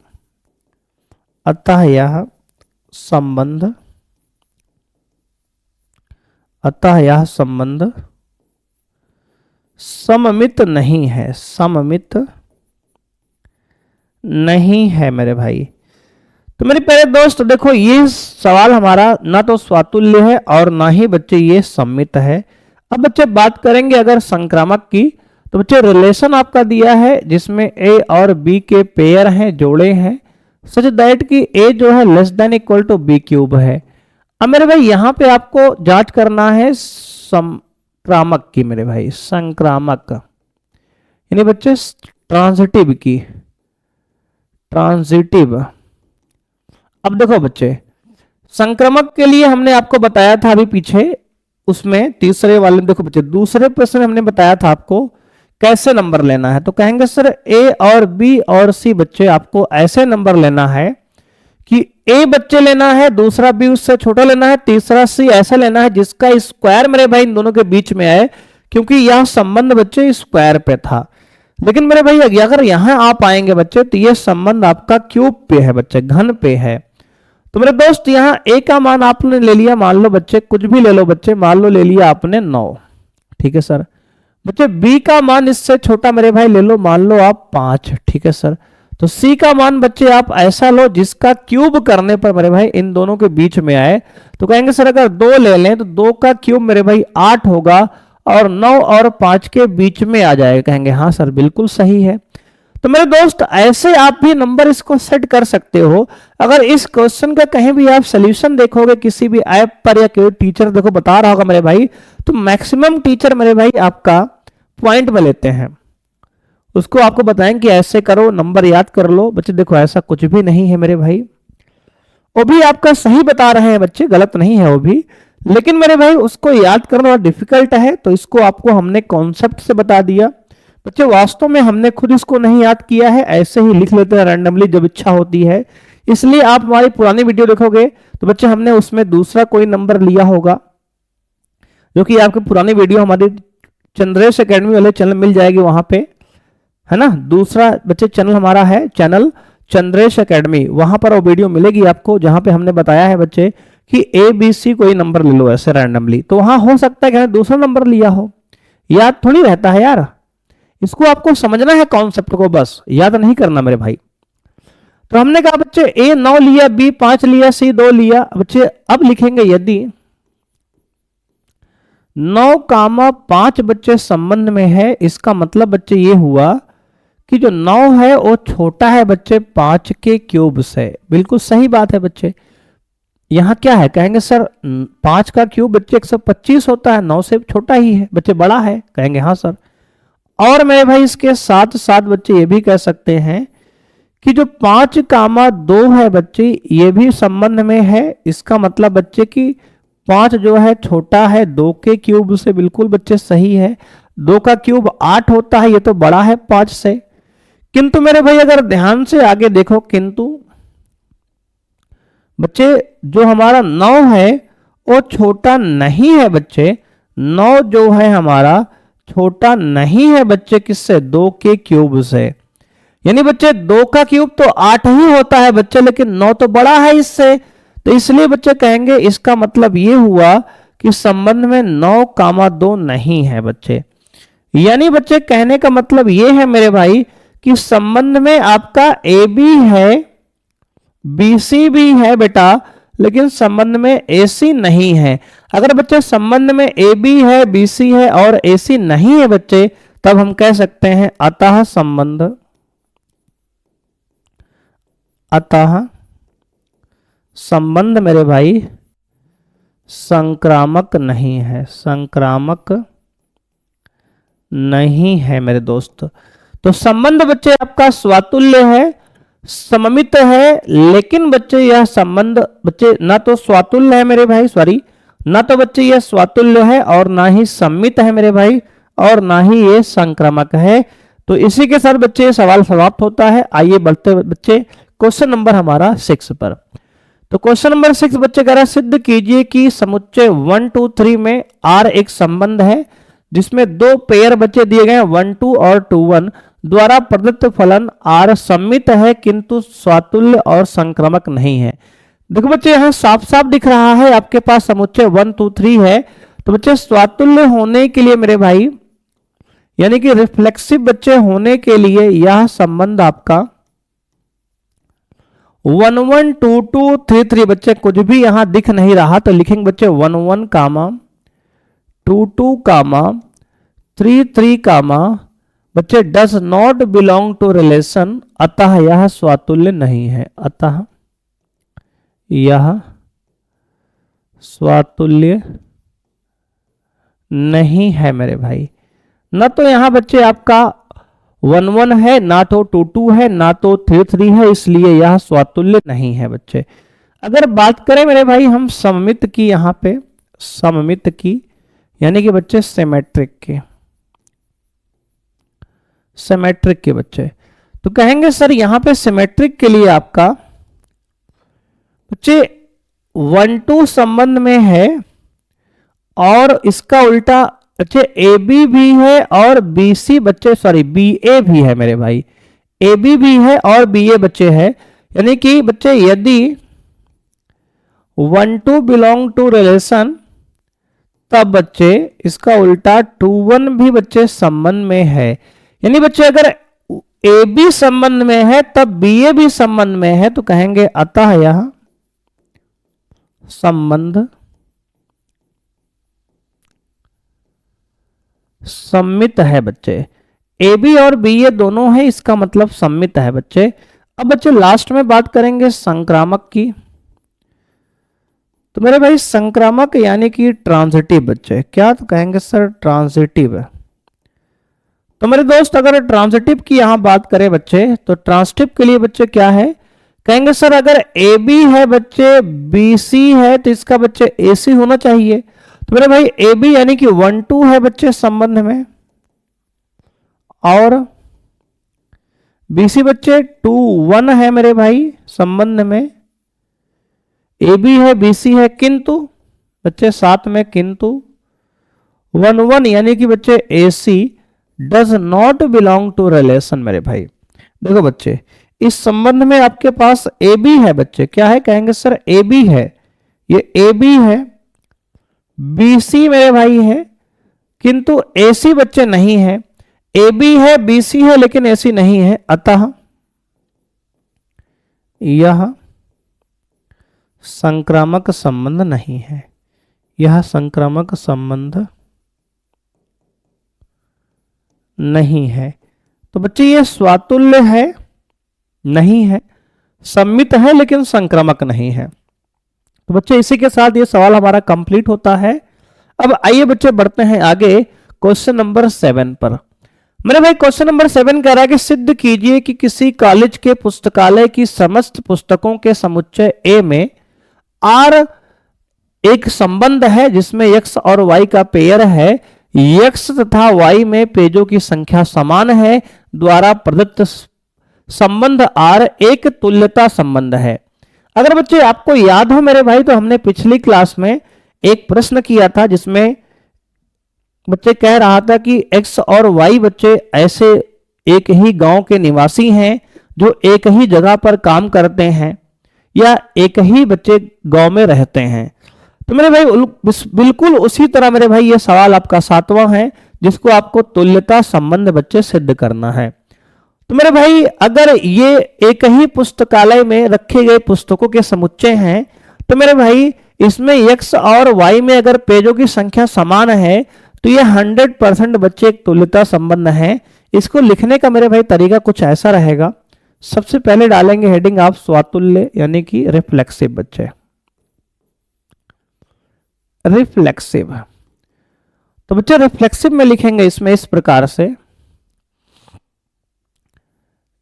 संबंध, अतः यह संबंध सममित नहीं है, सममित नहीं है मेरे भाई। तो मेरे प्यारे दोस्त देखो ये सवाल हमारा ना तो स्वातुल्य है और ना ही बच्चे ये सममित है। अब बच्चे बात करेंगे अगर संक्रामक की, तो बच्चे रिलेशन आपका दिया है जिसमें ए और बी के पेयर हैं, जोड़े हैं, सच दैट कि ए जो है less than equal to B cube है। अब मेरे भाई यहां पे आपको जांच करना है संक्रामक की मेरे भाई, संक्रामक यानी बच्चे ट्रांजिटिव की, ट्रांजिटिव। अब देखो बच्चे संक्रामक के लिए हमने आपको बताया था अभी पीछे, उसमें तीसरे वाले देखो बच्चे दूसरे प्रश्न में हमने बताया था आपको कैसे नंबर लेना है। तो कहेंगे सर ए और बी और सी बच्चे आपको ऐसे नंबर लेना है कि ए बच्चे लेना है, दूसरा बी उससे छोटा लेना है, तीसरा सी ऐसा लेना है जिसका स्क्वायर मेरे भाई इन दोनों के बीच में आए, क्योंकि यह संबंध बच्चे स्क्वायर पे था। लेकिन मेरे भाई अगर यहां आप आएंगे बच्चे तो यह संबंध आपका क्यूब पे है बच्चे, घन पे है। तो मेरे दोस्त यहाँ ए का मान आपने ले लिया, मान लो बच्चे कुछ भी ले लो बच्चे, मान लो ले लिया आपने 9, ठीक है सर। बच्चे बी का मान इससे छोटा मेरे भाई ले लो, मान लो आप 5, ठीक है सर। तो सी का मान बच्चे आप ऐसा लो जिसका क्यूब करने पर मेरे भाई इन दोनों के बीच में आए। तो कहेंगे सर अगर 2 ले लें तो 2 का क्यूब मेरे भाई 8 होगा और 9 और 5 के बीच में आ जाएगा। कहेंगे हाँ सर बिल्कुल सही है। तो मेरे दोस्त ऐसे आप भी नंबर इसको सेट कर सकते हो। अगर इस क्वेश्चन का कहीं भी आप सोल्यूशन देखोगे किसी भी ऐप पर या कोई टीचर देखो बता रहा होगा मेरे भाई, तो मैक्सिमम टीचर मेरे भाई आपका पॉइंट में लेते हैं, उसको आपको बताएं कि ऐसे करो नंबर याद कर लो। बच्चे देखो ऐसा कुछ भी नहीं है मेरे भाई, वो भी आपका सही बता रहे हैं बच्चे, गलत नहीं है वो भी, लेकिन मेरे भाई उसको याद करना डिफिकल्ट है। तो इसको आपको हमने कॉन्सेप्ट से बता दिया बच्चे, वास्तव में हमने खुद इसको नहीं याद किया है, ऐसे ही लिख लेते हैं रैंडमली जब इच्छा होती है। इसलिए आप हमारी पुरानी वीडियो देखोगे तो बच्चे हमने उसमें दूसरा कोई नंबर लिया होगा, जो कि आपकी पुरानी वीडियो हमारी चंद्रेश एकेडमी वाले चैनल मिल जाएगी वहां पे, है ना। दूसरा बच्चे चैनल हमारा है चैनल चंद्रेश एकेडमी, वहां पर वो वीडियो मिलेगी आपको जहां पे हमने बताया है बच्चे कि ए बी सी कोई नंबर ले लो ऐसे रैंडमली। तो वहां हो सकता है कि दूसरा नंबर लिया हो, याद थोड़ी रहता है यार, इसको आपको समझना है कॉन्सेप्ट को, बस याद नहीं करना मेरे भाई। तो हमने कहा बच्चे ए 9 लिया, बी 5 लिया, सी 2 लिया। बच्चे अब लिखेंगे यदि 9,5 बच्चे संबंध में है, इसका मतलब बच्चे ये हुआ कि जो 9 है वो छोटा है बच्चे 5 के क्यूब से। बिल्कुल सही बात है बच्चे। यहां क्या है, कहेंगे सर 5 का क्यूब बच्चे 125 होता है, 9 से छोटा ही है बच्चे, बड़ा है। कहेंगे हाँ सर। और मेरे भाई इसके साथ साथ बच्चे ये भी कह सकते हैं कि जो 5,2 है बच्चे ये भी संबंध में है। इसका मतलब बच्चे कि 5 जो है छोटा है 2 के क्यूब से, बिल्कुल बच्चे सही है। 2 का क्यूब 8 होता है, ये तो बड़ा है 5 से। किंतु मेरे भाई अगर ध्यान से आगे देखो, किंतु बच्चे जो हमारा 9 है वो छोटा नहीं है बच्चे। 9 जो है हमारा छोटा नहीं है बच्चे, किससे? 2 के क्यूब से। यानी बच्चे 2 का क्यूब तो 8 ही होता है बच्चे, लेकिन 9 तो बड़ा है इससे, तो इसलिए बच्चे कहेंगे इसका मतलब ये हुआ कि संबंध में 9,2 नहीं है बच्चे। यानी बच्चे कहने का मतलब ये है मेरे भाई कि संबंध में आपका ए बी है, बी सी भी है बेटा, लेकिन संबंध में ए सी नहीं है। अगर बच्चे संबंध में ए बी है, बी सी है और ए सी नहीं है बच्चे, तब हम कह सकते हैं अतः संबंध मेरे भाई संक्रामक नहीं है, संक्रामक नहीं है मेरे दोस्त। तो संबंध बच्चे आपका स्वातुल्य है, सममित है, लेकिन बच्चे यह संबंध बच्चे ना तो स्वातुल्य है मेरे भाई, सॉरी, ना तो बच्चे यह स्वातुल्य है और ना ही सम्मित है मेरे भाई, और ना ही ये संक्रामक है। तो इसी के साथ बच्चे सवाल समाप्त होता है। आइए बढ़ते बच्चे क्वेश्चन नंबर हमारा 6 पर। तो क्वेश्चन नंबर 6 बच्चे कह रहा है सिद्ध कीजिए कि समुच्चय 1 2 3 में R एक संबंध है जिसमें 2 पेयर बच्चे दिए गए हैं 1 2 और 2 1 द्वारा प्रदत्त फलन R सम्मित है किंतु स्वातुल्य और संक्रामक नहीं है। देखो बच्चे यहाँ साफ साफ दिख रहा है आपके पास समुच्चय 1 2 3 है, तो बच्चे स्वातुल्य होने के लिए मेरे भाई, यानी कि रिफ्लेक्सिव बच्चे होने के लिए यह संबंध आपका 1 1 2 2 3 3 बच्चे कुछ भी यहां दिख नहीं रहा, तो लिखेंगे बच्चे 1 1 कामा 2 2 कामा 3 3 कामा बच्चे does not belong to relation, अतः यह स्वातुल्य नहीं है, अतः यह स्वातुल्य नहीं है मेरे भाई। ना तो यहां बच्चे आपका 1 1 है, ना तो 2 2 है, ना तो 3 3 है, इसलिए यह स्वातुल्य नहीं है बच्चे। अगर बात करें मेरे भाई हम सममित की, यहां पे सममित की यानी कि बच्चे सिमेट्रिक के, सिमेट्रिक के बच्चे, तो कहेंगे सर यहां पे सिमेट्रिक के लिए आपका बच्चे 1 2 संबंध में है और इसका उल्टा बच्चे ए बी भी है और बी सी बच्चे सॉरी बी ए भी है मेरे भाई, ए बी भी है और बी ए बच्चे है। यानी कि बच्चे यदि 1 2 बिलोंग टू रिलेशन, तब बच्चे इसका उल्टा 2 1 भी बच्चे संबंध में है। यानी बच्चे अगर ए बी संबंध में है तब बी ए भी संबंध में है, तो कहेंगे अतः यह संबंध सम्मित है बच्चे। ए बी और बी ए दोनों है, इसका मतलब सम्मित है बच्चे। अब बच्चे लास्ट में बात करेंगे संक्रामक की। तो मेरे भाई संक्रामक यानी कि ट्रांजिटिव बच्चे, क्या तो कहेंगे सर ट्रांजिटिव है। तो मेरे दोस्त अगर ट्रांजिटिव की यहां बात करें बच्चे, तो ट्रांजिटिव के लिए बच्चे क्या है, कहेंगे सर अगर ए बी है बच्चे, बी सी है, तो इसका बच्चे ए सी होना चाहिए। तो मेरे भाई ए बी यानी कि 1 2 है बच्चे संबंध में, और बी सी बच्चे 2 1 है मेरे भाई संबंध में। ए बी है बी सी है, किंतु बच्चे साथ में किंतु 1 1 यानी कि बच्चे A C does not belong to relation मेरे भाई। देखो बच्चे इस संबंध में आपके पास ए बी है बच्चे, क्या है, कहेंगे सर ए बी है, ये ए बी है, बी सी मेरे भाई है, किंतु ए सी बच्चे नहीं है। ए बी है बी सी है लेकिन ए सी नहीं है, अतः यह संक्रामक संबंध नहीं है, यह संक्रामक संबंध नहीं है। तो बच्चे ये स्वातुल्य है नहीं है, सम्मित है लेकिन संक्रामक नहीं है। तो बच्चे इसी के साथ ये सवाल हमारा कंप्लीट होता है। अब आइए बच्चे बढ़ते हैं आगे क्वेश्चन नंबर 7 पर। मेरे भाई क्वेश्चन नंबर 7 कह रहा है कि सिद्ध कीजिए कि किसी कॉलेज के पुस्तकालय की समस्त पुस्तकों के समुच्चय ए में आर एक संबंध है जिसमें x और y का पेयर है, x तथा y में पेजों की संख्या समान है, द्वारा प्रदत्त संबंध R एक तुल्यता संबंध है। अगर बच्चे आपको याद हो मेरे भाई, तो हमने पिछली क्लास में एक प्रश्न किया था जिसमें बच्चे कह रहा था कि x और y बच्चे ऐसे एक ही गांव के निवासी हैं जो एक ही जगह पर काम करते हैं या एक ही बच्चे गांव में रहते हैं। तो मेरे भाई बिल्कुल उसी तरह मेरे भाई ये सवाल आपका 7वां है जिसको आपको तुल्यता संबंध बच्चे सिद्ध करना है। तो मेरे भाई अगर ये एक ही पुस्तकालय में रखे गए पुस्तकों के समुच्चय हैं तो मेरे भाई इसमें x और y में अगर पेजों की संख्या समान है तो ये 100% बच्चे एक तुल्यता संबंध है। इसको लिखने का मेरे भाई तरीका कुछ ऐसा रहेगा। सबसे पहले डालेंगे हेडिंग आप स्वातुल्य यानी कि रिफ्लेक्सिव बच्चे, रिफ्लेक्सिव। तो बच्चे रिफ्लेक्सिव में लिखेंगे इसमें इस प्रकार से,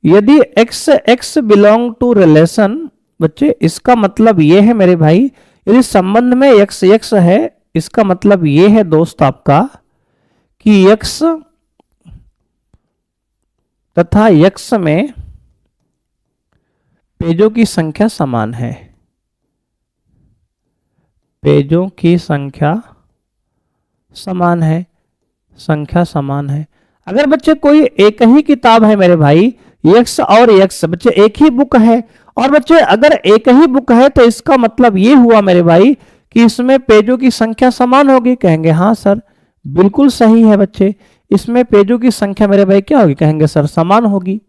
यदि x x belong to relation, बच्चे इसका मतलब ये है मेरे भाई, यदि संबंध में x x है इसका मतलब ये है दोस्त आपका कि x तथा x में पेजों की संख्या समान है, पेजों की संख्या समान है, संख्या समान है। अगर बच्चे कोई एक ही किताब है मेरे भाई, x और x बच्चे एक ही बुक है, और बच्चे अगर एक ही बुक है तो इसका मतलब ये हुआ मेरे भाई कि इसमें पेजों की संख्या समान होगी। कहेंगे हाँ सर बिल्कुल सही है बच्चे, इसमें पेजों की संख्या मेरे भाई क्या होगी, कहेंगे सर समान होगी।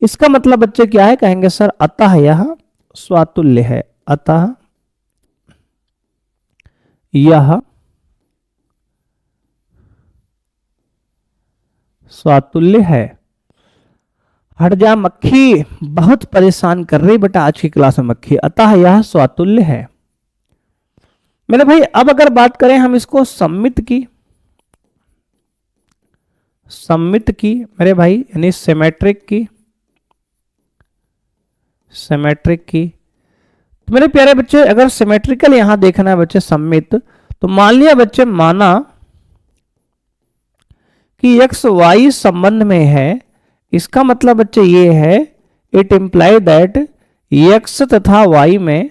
इसका मतलब बच्चे क्या है, कहेंगे सर अतः यह स्वातुल्य है, अतः यह स्वातुल्य है। हट जा मक्खी, बहुत परेशान कर रही बेटा आज की क्लास में मक्खी। अतः यह स्वातुल्य है मेरे भाई। अब अगर बात करें हम इसको सम्मित की, सम्मित की मेरे भाई यानी सिमेट्रिक की, सिमेट्रिक की। तो मेरे प्यारे बच्चे अगर सिमेट्रिकल यहां देखना है बच्चे सम्मित, तो मान लिया बच्चे माना कि x y संबंध में है, इसका मतलब बच्चे ये है, इट इंप्लाई दैट x तथा y में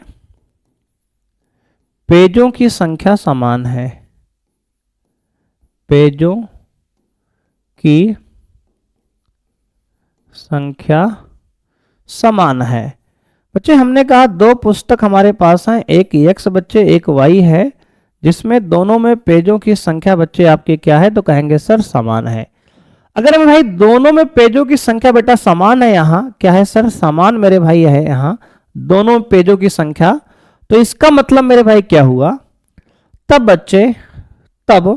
पेजों की संख्या समान है, पेजों की संख्या समान है। बच्चे हमने कहा दो पुस्तक हमारे पास हैं, एक x बच्चे एक y है, जिसमें दोनों में पेजों की संख्या बच्चे आपके क्या है, तो कहेंगे सर समान है। अगर मैं भाई दोनों में पेजों की संख्या बेटा समान है, यहाँ क्या है सर समान मेरे भाई है, यहाँ दोनों पेजों की संख्या, तो इसका मतलब मेरे भाई क्या हुआ, तब बच्चे तब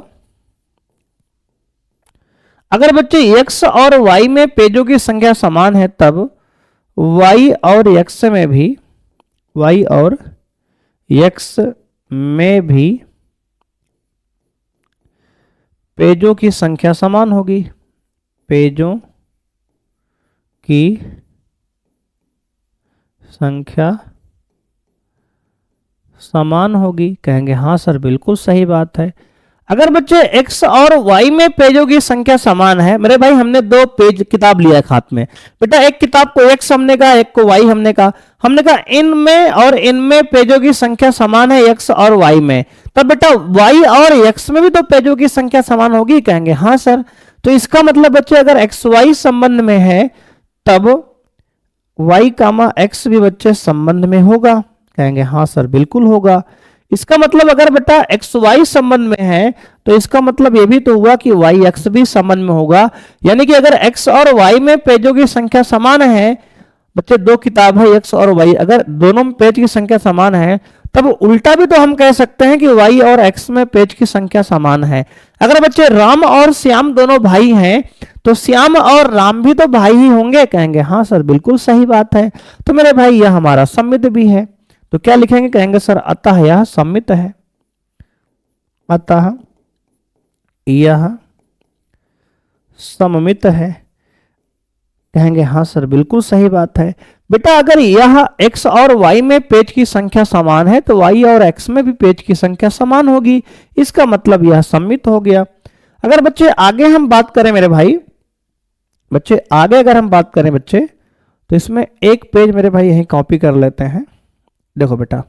अगर बच्चे x और y में पेजों की संख्या समान है तब y और x में भी, y और x में भी पेजों की संख्या समान होगी, पेजों की संख्या समान होगी। कहेंगे हाँ सर बिल्कुल सही बात है। अगर बच्चे x और y में पेजों की संख्या समान है, मेरे भाई हमने दो पेज किताब लिया है हाथ में, बेटा एक किताब को x हमने कहा, एक को y हमने कहा इनमें और इनमें पेजों की संख्या समान है x और y में, तब बेटा y और x में भी तो पेजों की संख्या समान होगी। कहेंगे हाँ सर, तो इसका मतलब बच्चे अगर x y संबंध में है तब y कामा x भी बच्चे संबंध में होगा। कहेंगे हाँ सर बिल्कुल होगा। इसका मतलब अगर बेटा एक्स वाई संबंध में है तो इसका मतलब ये भी तो हुआ कि वाई एक्स भी संबंध में होगा, यानी कि अगर एक्स और वाई में पेजों की संख्या समान है, बच्चे दो किताब है एक्स और वाई, अगर दोनों में पेज की संख्या समान है तब उल्टा भी तो हम कह सकते हैं कि वाई और एक्स में पेज की संख्या समान है। अगर बच्चे राम और श्याम दोनों भाई हैं तो श्याम और राम भी तो भाई ही होंगे। कहेंगे हाँ सर बिल्कुल सही बात है। तो मेरे भाई यह हमारा सम्मित भी है, तो क्या लिखेंगे, कहेंगे सर अतः यह सम्मित है, अतः यह सममित है? कहेंगे हाँ सर बिल्कुल सही बात है। बेटा अगर यह x और y में पेज की संख्या समान है तो y और x में भी पेज की संख्या समान होगी, इसका मतलब यह सममित हो गया। अगर बच्चे आगे हम बात करें मेरे भाई, बच्चे आगे अगर हम बात करें बच्चे, तो इसमें एक पेज मेरे भाई यहीं कॉपी कर लेते हैं। देखो बेटा,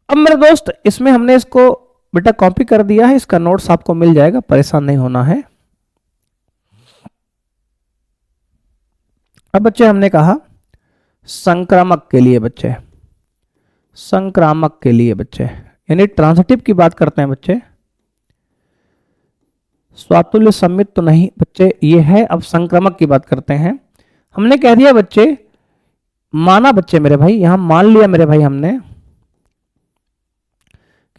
अब मेरे दोस्त इसमें हमने इसको बेटा कॉपी कर दिया है, इसका नोट्स आपको मिल जाएगा, परेशान नहीं होना है। अब बच्चे हमने कहा संक्रामक के लिए, बच्चे संक्रामक के लिए बच्चे यानी ट्रांजिटिव की बात करते हैं बच्चे, स्वातुल्य सममित तो नहीं बच्चे ये है। अब संक्रामक की बात करते हैं। हमने कह दिया बच्चे, माना बच्चे मेरे भाई, यहां मान लिया मेरे भाई हमने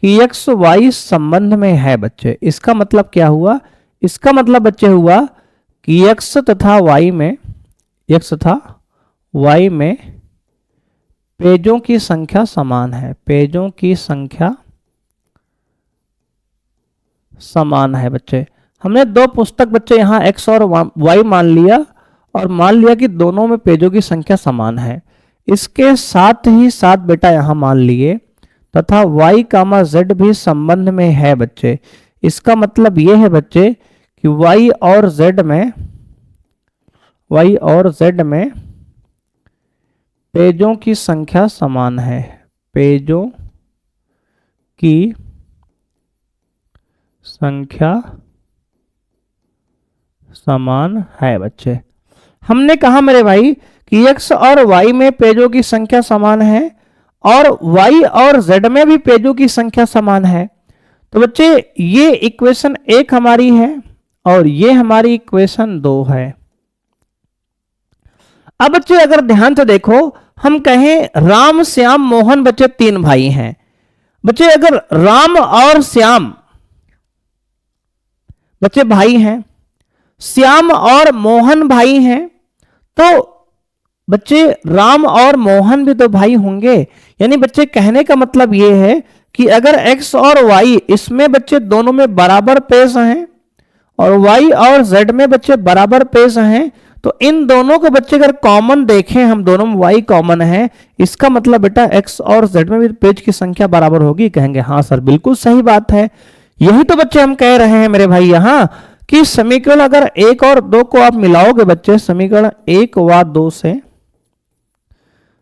कि एक्स वाई संबंध में है बच्चे। इसका मतलब क्या हुआ? इसका मतलब बच्चे हुआ कि एक्स तथा वाई में, एक्स तथा वाई में पेजों की संख्या समान है, पेजों की संख्या समान है बच्चे। हमने दो पुस्तक बच्चे यहाँ एक्स और वाई मान लिया और मान लिया कि दोनों में पेजों की संख्या समान है। इसके साथ ही साथ बेटा यहाँ मान लिए तथा y, z भी संबंध में है बच्चे। इसका मतलब ये है बच्चे कि y और z में पेजों की संख्या समान है, पेजों की संख्या समान है बच्चे। हमने कहा मेरे भाई कि x और y में पेजों की संख्या समान है और y और z में भी पेजों की संख्या समान है। तो बच्चे ये इक्वेशन 1 हमारी है और ये हमारी इक्वेशन 2 है। अब बच्चे अगर ध्यान से देखो, हम कहें राम श्याम मोहन बच्चे 3 भाई हैं। बच्चे अगर राम और श्याम बच्चे भाई हैं, श्याम और मोहन भाई हैं, तो बच्चे राम और मोहन भी तो भाई होंगे। यानी बच्चे कहने का मतलब ये है कि अगर x और y इसमें बच्चे दोनों में बराबर पेश हैं और y और z में बच्चे बराबर पेश हैं, तो इन दोनों को बच्चे अगर कॉमन देखें, हम दोनों में y कॉमन है, इसका मतलब बेटा x और z में भी पेज की संख्या बराबर होगी। कहेंगे हाँ सर बिल्कुल सही बात है। यही तो बच्चे हम कह रहे हैं मेरे भाई यहाँ कि समीकरण अगर 1 और 2 को आप मिलाओगे बच्चे, समीकरण 1 व 2 से,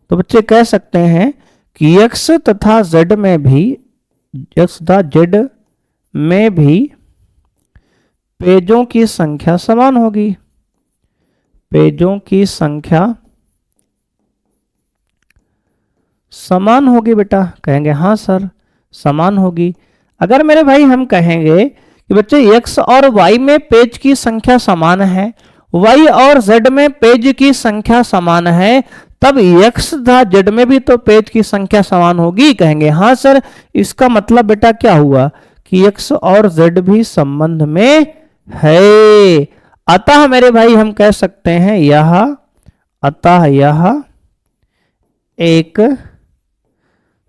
तो बच्चे कह सकते हैं कि x तथा z में भी, x तथा z में भी पेजों की संख्या समान होगी, पेजों की संख्या समान होगी बेटा। कहेंगे हाँ सर समान होगी। अगर मेरे भाई हम कहेंगे कि बच्चे x और y में पेज की संख्या समान है, y और z में पेज की संख्या समान है, तब x तथा z में भी तो पेज की संख्या समान होगी। कहेंगे हाँ सर। इसका मतलब बेटा क्या हुआ कि x और z भी संबंध में है। अतः मेरे भाई हम कह सकते हैं अतः यह एक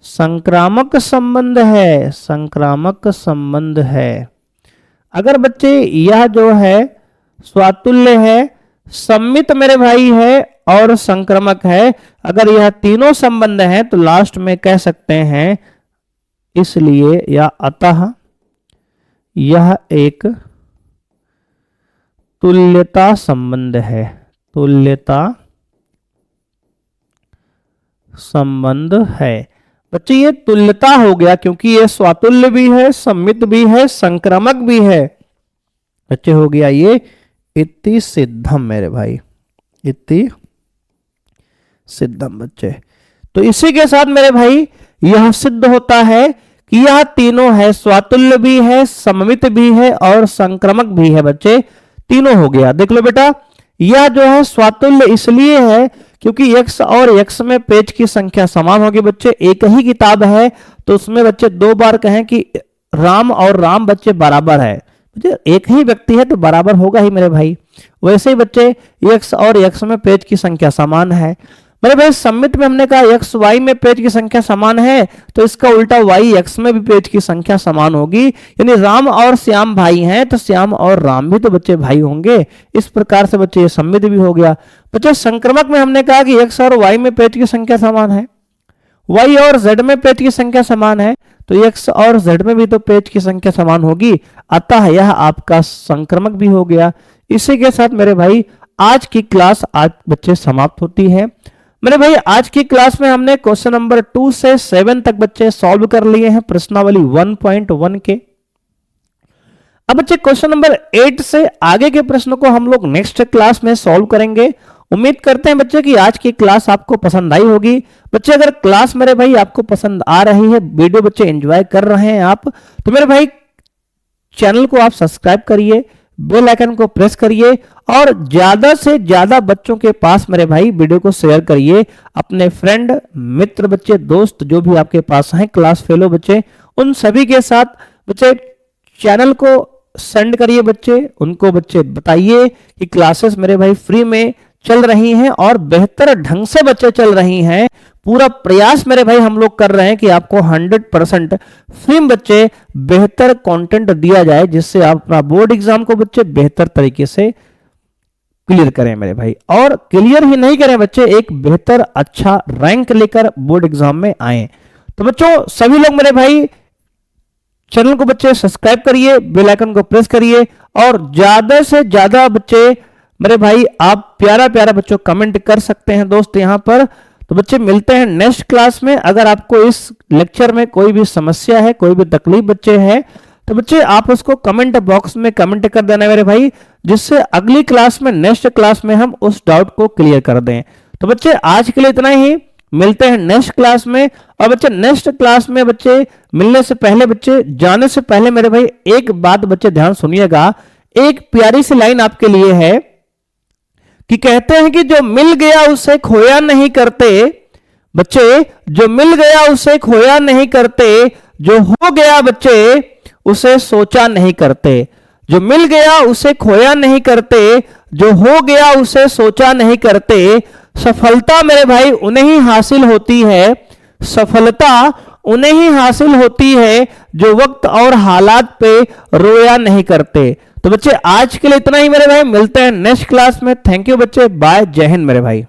संक्रामक संबंध है, संक्रामक संबंध है। अगर बच्चे यह जो है स्वातुल्य है, सम्मित मेरे भाई है और संक्रामक है, अगर यह तीनों संबंध हैं तो लास्ट में कह सकते हैं इसलिए या अतः यह एक तुल्यता संबंध है, तुल्यता संबंध है। बच्चे ये तुल्यता हो गया क्योंकि ये स्वातुल्य भी है, सम्मित भी है, संक्रामक भी है। बच्चे हो गया ये इति सिद्धम मेरे भाई, इति सिद्धम बच्चे। तो इसी के साथ मेरे भाई यह सिद्ध होता है कि यह तीनों है, स्वातुल्य भी है, सममित भी है और संक्रामक भी है। बच्चे तीनों हो गया। देख लो बेटा, यह जो है स्वातुल्य इसलिए है क्योंकि x और x में पेज की संख्या समान होगी। बच्चे एक ही किताब है तो उसमें बच्चे 2 बार कहें कि राम और राम बच्चे बराबर है, एक ही व्यक्ति है तो बराबर होगा ही मेरे भाई। वैसे ही बच्चे x और x में पेज की संख्या समान है। मेरे भाई सममित में हमने कहा एक्स वाई में पेज की संख्या समान है, तो इसका उल्टा वाई एक्स में भी पेज की संख्या समान होगी, यानी राम और श्याम भाई हैं तो श्याम और राम भी तो बच्चे भाई होंगे। इस प्रकार से बच्चे ये सममित भी हो गया। बच्चे संक्रमक में हमने कहा कि एक्स और वाई में पेज की संख्या समान है, वाई और जेड में पेज की संख्या समान है, तो एक्स और जेड में भी तो पेज की संख्या समान होगी, अतः यह आपका संक्रमक भी हो गया। इसी के साथ मेरे भाई आज की क्लास आज बच्चे समाप्त होती है। मेरे भाई आज की क्लास में हमने क्वेश्चन नंबर 2 से 7 तक बच्चे सॉल्व कर लिए हैं प्रश्नावली 1.1 के। अब बच्चे क्वेश्चन नंबर 8 से आगे के प्रश्नों को हम लोग नेक्स्ट क्लास में सॉल्व करेंगे। उम्मीद करते हैं बच्चे कि आज की क्लास आपको पसंद आई होगी। बच्चे अगर क्लास मेरे भाई आपको पसंद आ रही है, वीडियो बच्चे एंजॉय कर रहे हैं आप, तो मेरे भाई चैनल को आप सब्सक्राइब करिए, बेल आइकन को प्रेस करिए और ज्यादा से ज्यादा बच्चों के पास मेरे भाई वीडियो को शेयर करिए। अपने फ्रेंड, मित्र, बच्चे, दोस्त जो भी आपके पास हैं, क्लास फेलो बच्चे, उन सभी के साथ बच्चे चैनल को सेंड करिए। बच्चे उनको बच्चे बताइए कि क्लासेस मेरे भाई फ्री में चल रही हैं और बेहतर ढंग से बच्चे चल रही हैं। पूरा प्रयास मेरे भाई हम लोग कर रहे हैं कि आपको 100% फ्री में बच्चे बेहतर कंटेंट दिया जाए, जिससे आप अपना बोर्ड एग्जाम को बच्चे बेहतर तरीके से क्लियर करें मेरे भाई। और क्लियर ही नहीं करें बच्चे, एक बेहतर अच्छा रैंक लेकर बोर्ड एग्जाम में आए। तो बच्चों सभी लोग मेरे भाई चैनल को बच्चे सब्सक्राइब करिए, बेल आइकन को प्रेस करिए और ज्यादा से ज्यादा बच्चे मेरे भाई आप प्यारा प्यारा बच्चों कमेंट कर सकते हैं दोस्त यहाँ पर। तो बच्चे मिलते हैं नेक्स्ट क्लास में। अगर आपको इस लेक्चर में कोई भी समस्या है, कोई भी तकलीफ बच्चे है, तो बच्चे आप उसको कमेंट बॉक्स में कमेंट कर देना मेरे भाई, जिससे अगली क्लास में, नेक्स्ट क्लास में हम उस डाउट को क्लियर कर दें। तो बच्चे आज के लिए इतना ही, मिलते हैं नेक्स्ट क्लास में। और बच्चे नेक्स्ट क्लास में बच्चे मिलने से पहले, बच्चे जाने से पहले मेरे भाई एक बात बच्चे ध्यान सुनिएगा। एक प्यारी सी लाइन आपके लिए है कि कहते हैं कि जो मिल गया उसे खोया नहीं करते। बच्चे जो मिल गया उसे खोया नहीं करते, जो हो गया बच्चे उसे सोचा नहीं करते। जो मिल गया उसे खोया नहीं करते, जो हो गया उसे सोचा नहीं करते। सफलता मेरे भाई उन्हें ही हासिल होती है, सफलता उन्हें ही हासिल होती है जो वक्त और हालात पे रोया नहीं करते। तो बच्चे आज के लिए इतना ही मेरे भाई, मिलते हैं नेक्स्ट क्लास में। थैंक यू बच्चे, बाय, जय हिंद मेरे भाई।